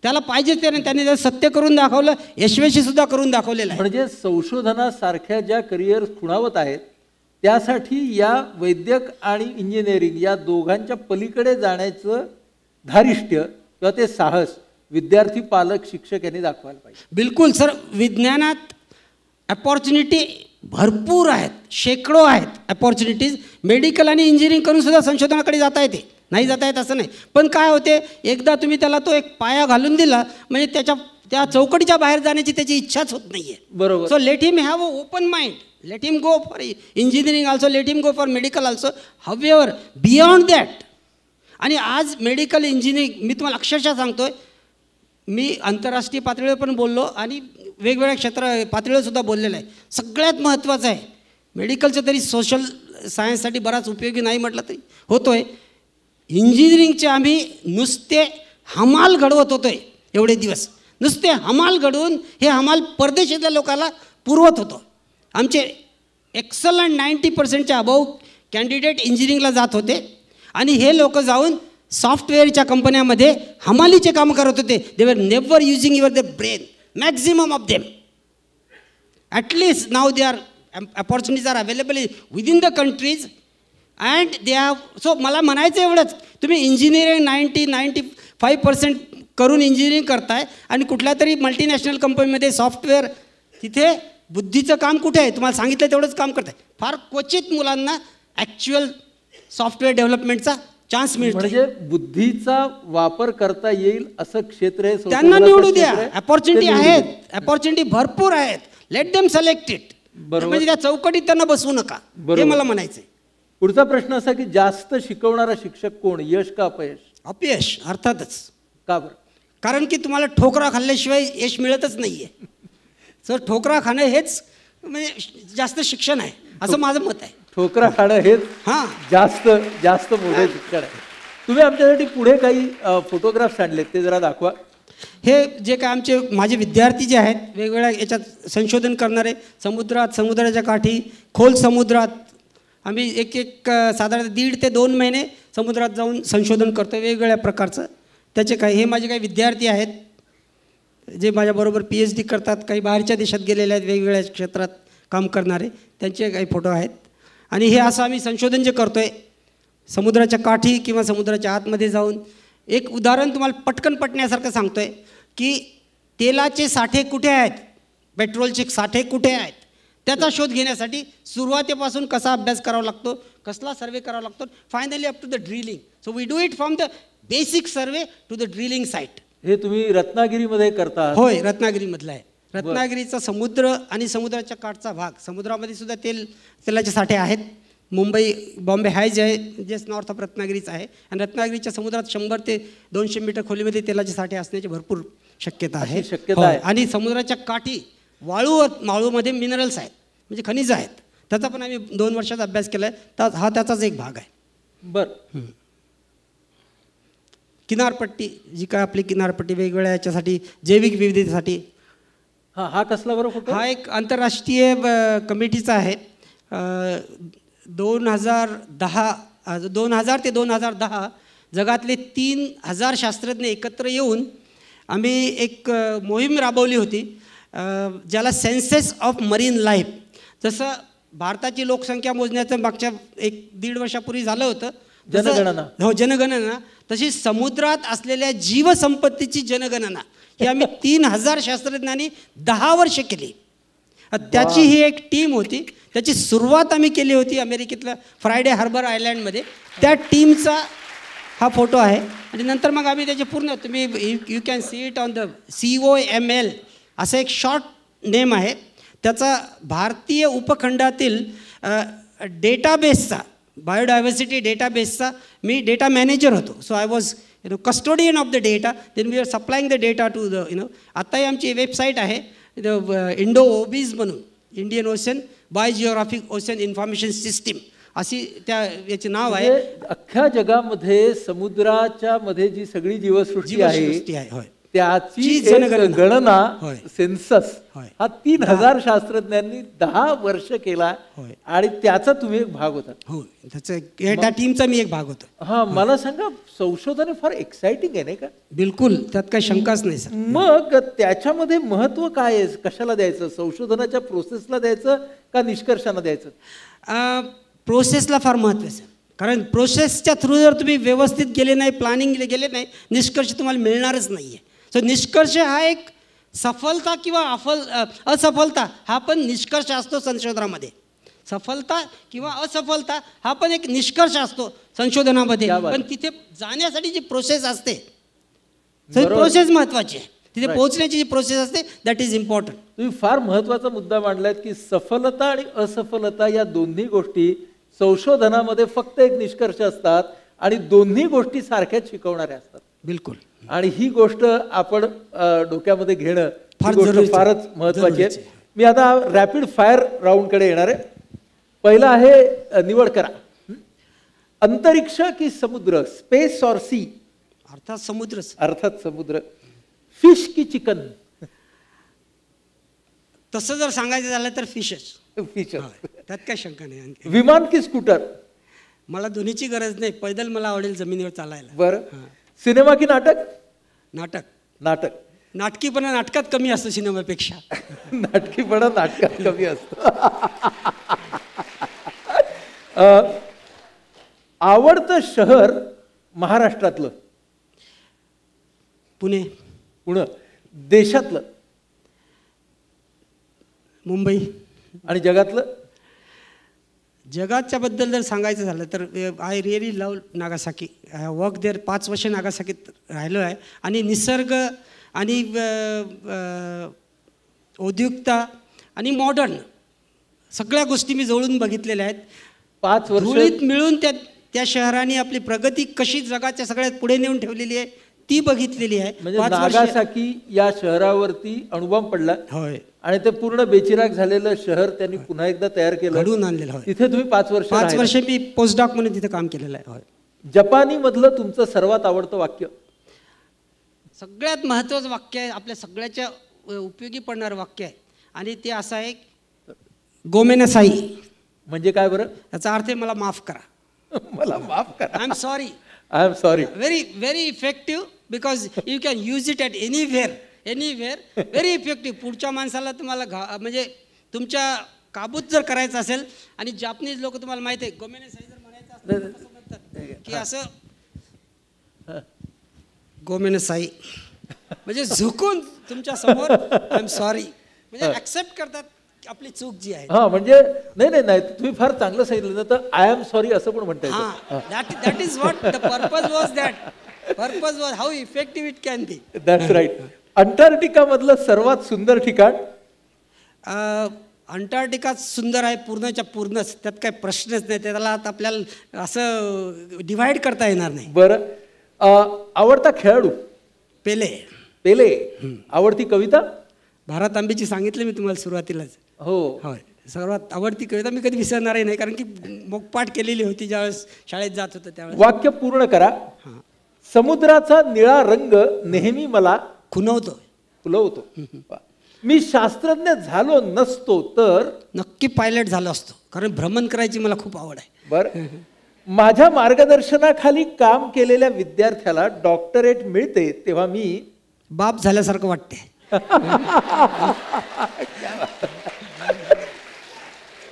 त्याला पाहिजे त्याने त्याने सत्य करून दाखवलं, यशस्वीसुद्धा करून दाखवलेलं आहे. म्हणजे संशोधनासारख्या ज्या करिअर खुणावत आहेत त्यासाठी या वैद्यक आणि इंजिनिअरिंग या दोघांच्या पलीकडे जाण्याचं धारिष्ट्य किंवा ते साहस विद्यार्थी, पालक, शिक्षक यांनी दाखवायला पाहिजे. बिलकुल सर. विज्ञानात अपॉर्च्युनिटी भरपूर आहेत, शेकडो आहेत अपॉर्च्युनिटीज. मेडिकल आणि इंजिनिअरिंग करून सुद्धा संशोधनाकडे जाता येते, नाही जाता येत असं नाही. पण काय होते, एकदा तुम्ही त्याला तो एक पाया घालून दिला म्हणजे त्या चौकटीच्या बाहेर जाण्याची त्याची इच्छाच होत नाही आहे. बरोबर. So let him have a open mind, let him go for engineering also, let him go for medical also, however beyond that. आणि आज मेडिकल इंजिनिअरिंग मी तुम्हाला अक्षरशः सांगतोय, मी आंतरराष्ट्रीय पातळीवर पण बोललो आणि वेगवेगळ्या पातळीवर सुद्धा बोललेलं आहे. सगळ्यात महत्त्वाचं आहे मेडिकलचं तरी सोशल सायन्ससाठी बराच उपयोगी नाही म्हटलं तरी होतो आहे. इंजिनिअरिंगचे आम्ही नुसते हमाल घडवत होतो आहे एवढे दिवस, नुसते हमाल घडवून हे हमाल परदेशातल्या लोकांना पुरवत होतो. आमचे एक्सलंट 90%च्या अबाऊ कॅन्डिडेट इंजिनिअरिंगला जात होते आणि हे लोक जाऊन सॉफ्टवेअरच्या कंपन्यामध्ये हमालीचे काम करत होते. They were never using your the brain, maximum of them. At least now they are opportunities are available within the countries and they have. So मला म्हणायचं एवढंच, तुम्ही इंजिनिअरिंग 95% करून इंजिनिअरिंग करताय आणि कुठल्या तरी मल्टीनॅशनल कंपनीमध्ये सॉफ्टवेअर, तिथे बुद्धीचं काम कुठे आहे, तुम्हाला सांगितलं तेवढंच काम करताय. फार क्वचित मुलांना ॲक्च्युअल सॉफ्टवेअर डेव्हलपमेंटचा चान्स मिळतो. म्हणजे बुद्धीचा वापर करता येईल असं क्षेत्र आहे, त्यांना निवडू द्या. अपॉर्च्युनिटी आहेत, अपॉर्च्युनिटी भरपूर आहेत. Let them select it. म्हणजे त्या चौकटीत त्यांना बसवू नका, हे मला म्हणायचंय. पुढचा प्रश्न असा की जास्त शिकवणारा शिक्षक कोण, यश का अपयश? अपयश अर्थातच. का बरं? कारण की तुम्हाला ठोकरा खाल्ल्याशिवाय यश मिळतच नाहीये. सर ठोकरा खाणं हेच म्हणजे जास्त शिक्षण आहे असं माझं मत आहे. ठोकरा खाणं हेच हां जास्त मोठं शिक्षण आहे. तुम्ही आमच्यासाठी पुढे काही फोटोग्राफ्स आणलेत, ते जरा दाखवा. हे जे काय माझे विद्यार्थी जे आहेत वेगवेगळ्या याच्यात संशोधन करणारे, समुद्राच्या काठी, खोल समुद्रात आम्ही एक साधारण 1.5 ते 2 महिने समुद्रात जाऊन संशोधन करतो वेगवेगळ्या प्रकारचं. त्याचे काही हे माझे काही विद्यार्थी आहेत जे माझ्याबरोबर PhD करतात, काही बाहेरच्या देशात गेलेले आहेत, वेगवेगळ्या क्षेत्रात काम करणारे, त्यांचे काही फोटो आहेत. आणि हे असं आम्ही संशोधन जे करतो आहे समुद्राच्या काठी किंवा समुद्राच्या आतमध्ये जाऊन. एक उदाहरण तुम्हाला पटकन पटण्यासारखं सांगतो आहे की तेलाचे साठे कुठे आहेत, पेट्रोलचे साठे कुठे आहेत, त्याचा शोध घेण्यासाठी सुरुवातीपासून कसा अभ्यास करावा लागतो, कसला सर्वे करावा लागतो, finally up to the drilling. So we do it from the basic survey to the drilling site. हे तुम्ही रत्नागिरीमध्ये करता? होय, रत्नागिरीमधलं आहे. रत्नागिरीचा समुद्र आणि समुद्राच्या काठचा भाग, समुद्रामध्ये सुद्धा तेलाचे साठे आहेत. मुंबई बॉम्बे हाय जे आहे जस्ट नॉर्थ ऑफ रत्नागिरीच आहे आणि रत्नागिरीच्या समुद्रात 100 ते 200 मीटर खोलीमध्ये तेलाचे साठे असण्याची भरपूर शक्यता आहे. आणि समुद्राच्या काठी वाळूमध्ये मिनरल्स आहेत, म्हणजे खनिजं आहेत. त्याचा पण आम्ही 2 वर्षाचा अभ्यास केला आहे. हा त्याचाच एक भाग आहे. बरं. किनारपट्टी जी काय आपली किनारपट्टी वेगवेगळ्या याच्यासाठी जैविक विविधतेसाठी. हा कसला बरं फोटो? हा एक आंतरराष्ट्रीय कमिटीचा आहे. 2000 ते 2010 जगातले 3000 शास्त्रज्ञ एकत्र येऊन आम्ही एक मोहीम राबवली होती ज्याला सेन्सेस ऑफ मरीन लाईफ. जसं भारताची लोकसंख्या मोजण्याचं मागच्या 1-1.5 वर्षापूर्वी झालं होतं जनगणना. हो, जनगणना. तशी समुद्रात असलेल्या जीवसंपत्तीची जनगणना ही आम्ही 3000 शास्त्रज्ञांनी 10 वर्ष केली. त्याची ही एक टीम होती. त्याची सुरुवात आम्ही केली होती अमेरिकेतल्या फ्रायडे हार्बर आयलँडमध्ये. त्या टीमचा हा फोटो आहे. आणि नंतर मग आम्ही त्याचे पूर्ण, तुम्ही you can see it on the COML असं एक शॉर्ट नेम आहे त्याचा. भारतीय उपखंडातील डेटाबेसचा, बायोडायव्हर्सिटी डेटाबेसचा मी डेटा मॅनेजर होतो. So I was custodian of the data. Then we are supplying the data to the आत्ताही आमची वेबसाईट आहे इंडो ओबीज म्हणून, Indian Ocean bio geographic ocean information system अशी त्या याचे नाव आहे. अख्ख्या जगामध्ये समुद्राच्या मध्ये जी सगळी जीवसृष्टी आहे होय, त्याची गणना सेन्सस हा 3000 शास्त्रज्ञांनी 10 वर्ष केला आणि त्याचा तुम्ही एक भाग होता. हो, त्याचा त्या टीमचा मी एक भाग होतो. हा, मला सांगा, संशोधन फार एक्साइटिंग आहे नाही का? बिलकुल, त्यात काही शंकाच नाही सर. मग त्याच्यामध्ये महत्व काय आहे? कशाला द्यायचं? संशोधनाच्या प्रोसेसला द्यायचं का निष्कर्षांना द्यायचं? प्रोसेसला फार महत्त्व आहे सर. कारण प्रोसेसच्या थ्रू जर तुम्ही व्यवस्थित गेले नाही, प्लॅनिंग गेले नाही, निष्कर्ष तुम्हाला मिळणारच नाही आहे. सो निष्कर्ष हा एक सफलता किंवा असफलता हा पण निष्कर्ष असतो संशोधनामध्ये. सफलता किंवा असफलता हा पण एक निष्कर्ष असतो संशोधनामध्ये. पण तिथे जाण्यासाठी जी प्रोसेस असते, प्रोसेस महत्त्वाची आहे. तिथे पोहोचण्याची जी प्रोसेस असते दॅट इज इम्पॉर्टंट. तुम्ही फार महत्त्वाचा मुद्दा मांडलात की सफलता आणि असफलता या दोन्ही गोष्टी संशोधनामध्ये फक्त एक निष्कर्ष असतात आणि दोन्ही गोष्टी सारख्याच शिकवणाऱ्या असतात. बिलकुल. आणि ही गोष्ट आपण डोक्यामध्ये घेणं फारच महत्त्वाची आहे. मी आता रॅपिड फायर राऊंडकडे येणार आहे. पहिला आहे, निवड करा. अंतरिक्ष की समुद्र? स्पेस और सी? अर्थात समुद्र. अर्थात समुद्र. फिश की चिकन? तसं जर सांगायचं झालं तर फिशच. फिश, त्यात काय शंका नाही. विमान की स्कूटर? मला दोन्हीची गरज नाही. पैदल मला आवडेल जमिनीवर चालायला. बरं. सिनेमा की नाटक? नाटक. नाटक. नाटकीपणा नाटकात कमी असतो सिनेमापेक्षा. नाटकीपणा नाटकात कमी असतो. आवडतं शहर महाराष्ट्रातलं? पुणे. पुणे. देशातलं? मुंबई. आणि जगातलं? जगाच्या बद्दल जर सांगायचं झालं तर I really love Nagasaki. I work there. 5 वर्ष नागासाकीत राहिलो आहे. आणि निसर्ग आणि औद्योगिकता आणि मॉडर्न सगळ्या गोष्टी मी जवळून बघितलेल्या आहेत. 5 वर्ष धुळीत मिळून त्या शहराने आपली प्रगती कशी जगाच्या सगळ्यात पुढे नेऊन ठेवलेली आहे ती बघितलेली आहे. म्हणजे नागासाकी या शहरावरती अणुबॉम्ब पडला. होय. आणि ते पूर्ण बेचिराग झालेलं शहर त्यांनी पुन्हा एकदा तयार केलं, घडवून आणलेलं. तिथे तुम्ही 5 वर्ष मी पोस्टडॉक म्हणून तिथे काम केलेलं आहे. जपानी मधलं तुमचं सर्वात आवडतं वाक्य? सगळ्यात महत्त्वाचं वाक्य आहे, आपल्या सगळ्याच्या उपयोगी पडणारं वाक्य आहे. आणि ते असं आहे, गोमेनसाई. म्हणजे काय बरं? याचा अर्थ आहे मला माफ करा. मला माफ करा. I am sorry. I am sorry. Very very effective because you can use it at anywhere. Very effective. पुढच्या माणसाला तुम्हाला म्हणजे तुमच्या काबूत जर करायचं असेल, आणि जापनीज लोक तुम्हाला माहिती आहे, गोमेनसाई जर म्हणायचं असेल कसं म्हणतात की असं गोमेनसाई म्हणजे झुकून तुमच्या समोर आय एम सॉरी म्हणजे ऍक्सेप्ट करतात आपली चूक जी आहे. हा, म्हणजे नाही तुम्ही फार चांगलं सांगितलं ना, तर आय एम सॉरी असं पण म्हणता येतं. That is what the purpose was. Purpose was how effective it can be. That's right. Antarctica मधलं सर्वात सुंदर ठिकाण? अंटार्क्टिका सुंदर आहे पूर्णच्या पूर्णच, त्यात काही प्रश्नच नाही. त्याला आपल्याला असं डिव्हाइड करता येणार नाही. बरं. आवडता खेळाडू? पेले. आवडती कविता? भारत आंबेची सांगितलं मी तुम्हाला सुरुवातीलाच. होय. सर्वात आवडती कविता मी कधी विसरणारही नाही, कारण की मोकपाठ केलेली होती ज्यावेळेस शाळेत जात होतं त्यावेळेस. वाक्य पूर्ण करा. समुद्राचा निळा रंग नेहमी मला फुलवतो. मी शास्त्रज्ञ झालो नसतो तर नक्की पायलट झालो असतो, कारण भ्रमण करायची मला खूप आवड आहे. बरं. माझ्या मार्गदर्शनाखाली काम केलेल्या विद्यार्थ्याला डॉक्टरेट मिळते तेव्हा मी बाप झाल्यासारखं वाटते.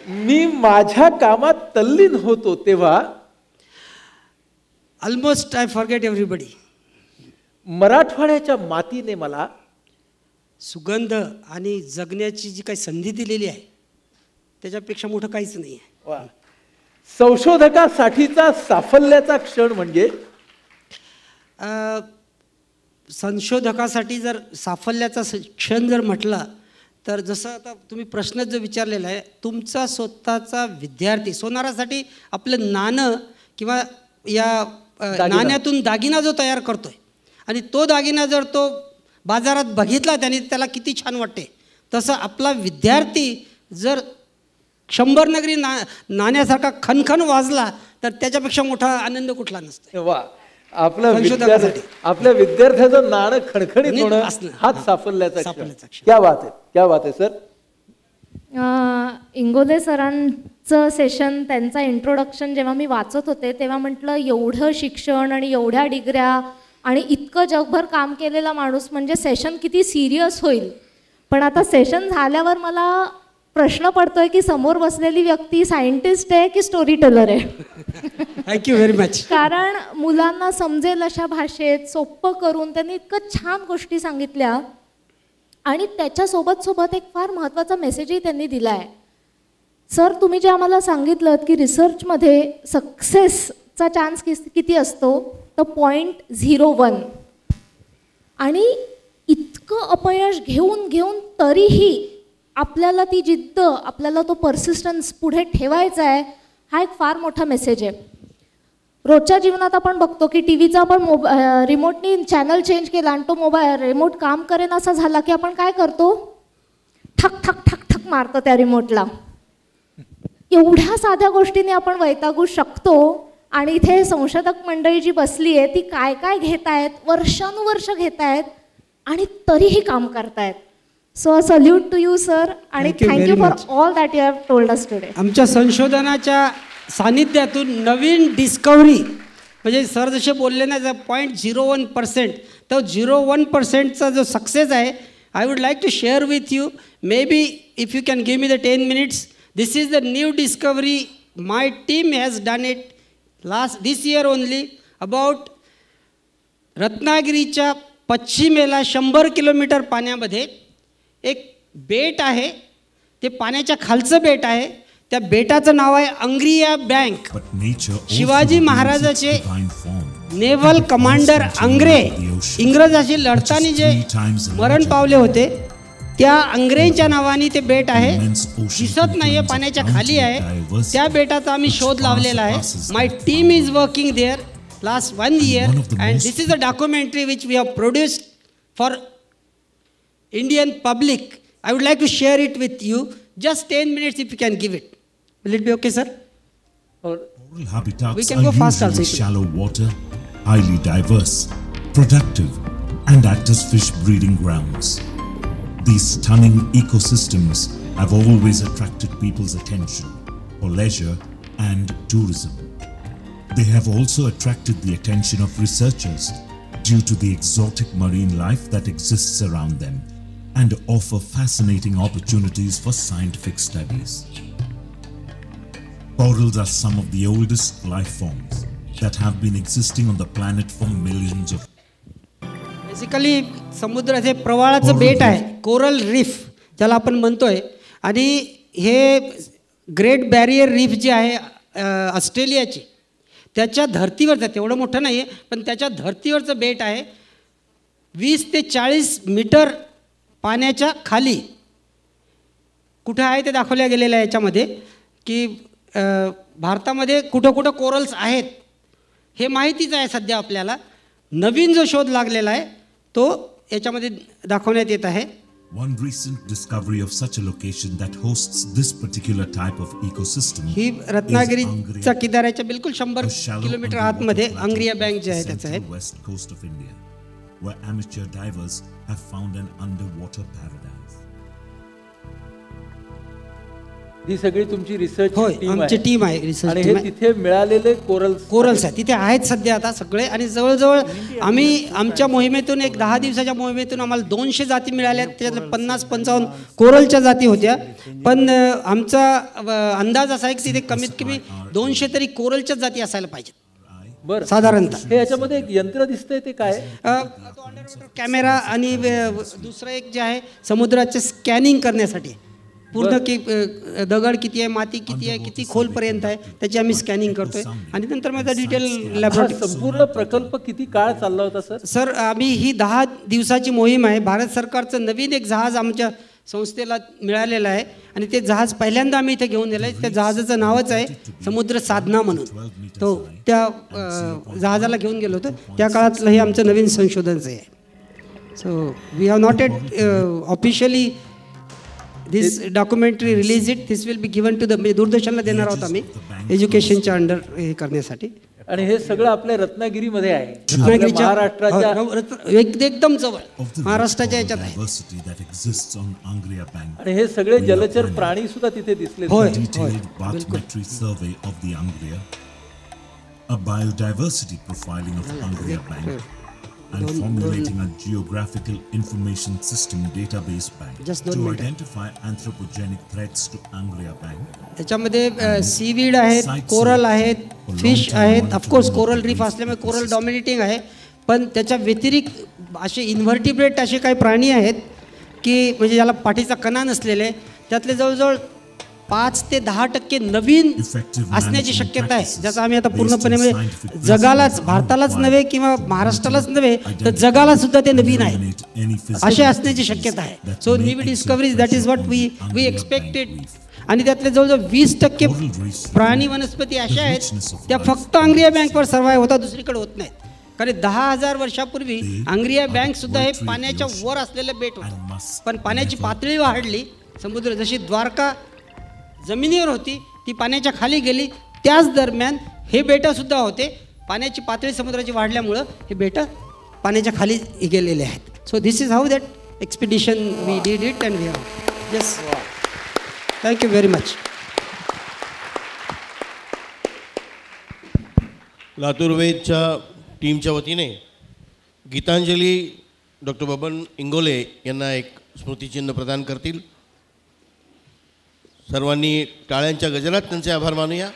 मी माझ्या कामात तल्लीन होतो तेव्हा ऑलमोस्ट आय फॉरगेट एव्हरीबडी. मराठवाड्याच्या मातीने मला सुगंध आणि जगण्याची जी काही संधी दिलेली आहे त्याच्यापेक्षा मोठं काहीच नाही आहे. वा. संशोधकासाठीचा साफल्याचा क्षण म्हणजे संशोधकासाठी जर साफल्याचा क्षण जर म्हटला तर जसं आता तुम्ही प्रश्न जो विचारलेला आहे, तुमचा स्वतःचा विद्यार्थी सोनारासाठी आपलं नाणं किंवा या नाण्यातून दागिना जो तयार करतोय आणि तो दागिना जर तो बाजारात बघितला त्याने त्याला किती छान वाटते, तसं आपला विद्यार्थी जर 100 नगरी नाण्यासारखा खणखण वाजला तर त्याच्यापेक्षा मोठा आनंद कुठला नसतो. वा. आपल्या विद्यार्थ्याचं नाणं खणखणीत होणं हाच साफल्याचा क्षण. क्या बात आहे, क्या बात आहे सर. इंगोले सरांचं सेशन, त्यांचा इंट्रोडक्शन जेव्हा मी वाचत होते तेव्हा म्हटलं एवढं शिक्षण आणि एवढ्या डिग्र्या आणि इतकं जगभर काम केलेला माणूस म्हणजे सेशन किती सिरियस होईल. पण आता सेशन झाल्यावर मला प्रश्न पडतोय की समोर बसलेली व्यक्ती सायंटिस्ट आहे की स्टोरी टेलर आहे. Thank you very much. कारण मुलांना समजेल अशा भाषेत सोपं करून त्यांनी इतकं छान गोष्टी सांगितल्या आणि त्याच्यासोबत एक फार महत्त्वाचा मेसेजही त्यांनी दिला आहे. सर, तुम्ही जे आम्हाला सांगितलं की रिसर्चमध्ये सक्सेसचा चान्स किती असतो तर 0.01 आणि इतकं अपयश घेऊन तरीही आपल्याला ती जिद्द, आपल्याला तो परसिस्टन्स पुढे ठेवायचा आहे, हा एक फार मोठा मेसेज आहे. रोजच्या जीवनात आपण बघतो की टी व्हीचा आपण रिमोटनी चॅनल चेंज केला आणि तो मोबाईल रिमोट काम करेन असा झाला की आपण काय करतो, ठक ठक ठक ठक मारतो त्या रिमोटला. एवढ्या साध्या गोष्टीने आपण वैतागू शकतो आणि इथे संशोधक मंडळी जी बसली आहे ती काय काय घेत आहेत, वर्षानुवर्ष घेत आहेत आणि तरीही काम करतायत. So salute to you sir आणि thank you for all that you have told us today. आमच्या संशोधनाच्या सानिध्यातून नवीन डिस्कवरी म्हणजे सर जसे बोलले ना 0.01%, तो 0.1%चा जो सक्सेस आहे, I would like to share with you. Maybe if you can give me the 10 minutes. This is the new discovery. My team has done it this year only. About रत्नागिरीच्या पश्चिमेला 100 kilometre पाण्यामध्ये एक बेट आहे, ते पाण्याच्या खालचं बेट आहे. त्या बेटाचं नाव आहे अंग्रिया बँक. शिवाजी महाराजाचे नेव्हल कमांडर अंग्रे, इंग्रजाशी लढताना जे मरण पावले होते त्या अंग्रेंच्या नावाने ते बेट आहे. दिसत नाहीये, पाण्याच्या खाली आहे. त्या बेटाचा आम्ही शोध लावलेला आहे. My team is working there last 1 year and this is a documentary which we have produced for Indian public. I would like to share it with you. Just 10 minutes if you can give it. Will it be okay, sir? Coral habitats we can go fast usually also. Shallow water, highly diverse, productive, and act as fish breeding grounds. These stunning ecosystems have always attracted people's attention for leisure and tourism. They have also attracted the attention of researchers due to the exotic marine life that exists around them and offer fascinating opportunities for scientific studies. Corals are some of the oldest life forms that have been existing on the planet for millions of basically समुद्राचे प्रवाळाचं बेट आहे, coral reef ज्याला आपण म्हणतोय. आणि हे great barrier reef जे आहे ऑस्ट्रेलियाची, त्याच्या धर्तीवरचं, तेवढं मोठं नाही आहे पण त्याच्या धर्तीवरचं बेट आहे. 20 ते 40 मीटर पाण्याच्या खाली कुठं आहे ते दाखवल्या गेलेलं आहे याच्यामध्ये की भारतामध्ये कुठं कुठं कोरल्स आहेत हे माहितीच आहे सध्या आपल्याला. नवीन जो शोध लागलेला आहे तो याच्यामध्ये दाखवण्यात येत आहे. One recent discovery of such a location that hosts this particular type of ecosystem ही रत्नागिरीच्या किनाऱ्याच्या बिलकुल 100 किलोमीटर आतमध्ये अंग्रिया बँक जे आहे त्याचं आहे. west coast of India, where amateur divers have found an underwater paradise. ही सगळी तुमची रिसर्च होय, आमची टीम आहे आणि रिसर्च हे टीम आहे. तिथे मिळालेले कोरल्स आहे तिथे आहेत सध्या आता सगळे. आणि जवळजवळ आम्ही आमच्या मोहिमेतून एक 10 दिवसाच्या मोहिमेतून आम्हाला 200 जाती मिळाल्या. त्याच्यात 50-55 कोरलच्या जाती होत्या. पण आमचा अंदाज असा आहे की तिथे कमीत कमी 200 तरी कोरलच्याच जाती असायला पाहिजेत. बरं, साधारणतः. हे याच्यामध्ये एक यंत्र दिसतंय ते काय? तो अंडरवॉटर कॅमेरा आणि दुसरं एक जे आहे समुद्राचे स्कॅनिंग करण्यासाठी पूर्ण की दगड किती आहे, माती किती आहे, किती खोलपर्यंत आहे, त्याची आम्ही स्कॅनिंग करतोय आणि नंतर माझा डिटेल हा लॅबोरेटरी. संपूर्ण प्रकल्प किती काळ चालला होता सर? सर आम्ही ही 10 दिवसाची मोहीम आहे. भारत सरकारचं नवीन एक जहाज आमच्या संस्थेला मिळालेलं आहे आणि ते जहाज पहिल्यांदा आम्ही इथे घेऊन दिलं आहे. त्या जहाजाचं नावच आहे समुद्र साधना म्हणून. तो त्या जहाजाला घेऊन गेलो होतो. त्या काळातलं हे आमचं नवीन संशोधनचं आहे. So we have not yet officially this documentary release it. This will be given to the, म्हणजे दूरदर्शनला देणार आहोत आम्ही एज्युकेशनच्या अंडर हे करण्यासाठी. आणि हे सगळं आपल्या रत्नागिरीमध्ये आहे, रत्नागिरीच्या महाराष्ट्राच्या एकदम जवळ महाराष्ट्राच्या याच्यात आहे. आणि हे सगळे जलचर प्राणी सुद्धा तिथे दिसले. होय. Detailed bathymetry survey of the Angria, a biodiversity profiling of Angria Bank, and formulating a geographical information system database bank to identify anthropogenic threats to Angria Bank. त्याच्यामध्ये सीवीड आहेत, कोरल आहेत, फिश आहेत. ऑफकोर्स कोरल रीफ असल्यामुळे coral dominating आहे, पण त्याच्या व्यतिरिक्त असे इन्व्हर्टिब्रेट असे काही प्राणी आहेत की म्हणजे ज्याला पाठीचा कणा नसलेले, त्यातले जवळजवळ 5 ते 10% नवीन असण्याची शक्यता आहे, ज्याचा आम्ही आता पूर्णपणे म्हणजे जगालाच, भारतालाच नव्हे किंवा महाराष्ट्रालाच नव्हे तर जगाला सुद्धा ते नवीन आहे असे असण्याची शक्यता आहे. So new discoveries, that is what we expected. आणि त्यातले जवळजवळ 20% प्राणी वनस्पती अशा आहेत त्या फक्त आंग्रिया बँकवर सर्वाइव्ह होतात, दुसरीकडे होत नाहीत. कारण 10,000 वर्षापूर्वी आंग्रिया बँक सुद्धा हे पाण्याच्या वर असलेलं बेट होतं, पण पाण्याची पातळी वाढली, समुद्र जशी द्वारका जमिनीवर होती ती पाण्याच्या खाली गेली, त्याच दरम्यान हे बेटं सुद्धा होते. पाण्याची पातळी समुद्राची वाढल्यामुळं हे बेटं पाण्याच्या खाली गेलेले आहेत. So this is how that expedition we did it and we have. Yes, thank you very much. Latur वेदच्या टीमच्या वतीने गीतांजली डॉक्टर बबन इंगोले यांना एक स्मृतिचिन्ह प्रदान करतील. सर्वांनी टाळ्यांच्या गजरात त्यांचे आभार मानूया.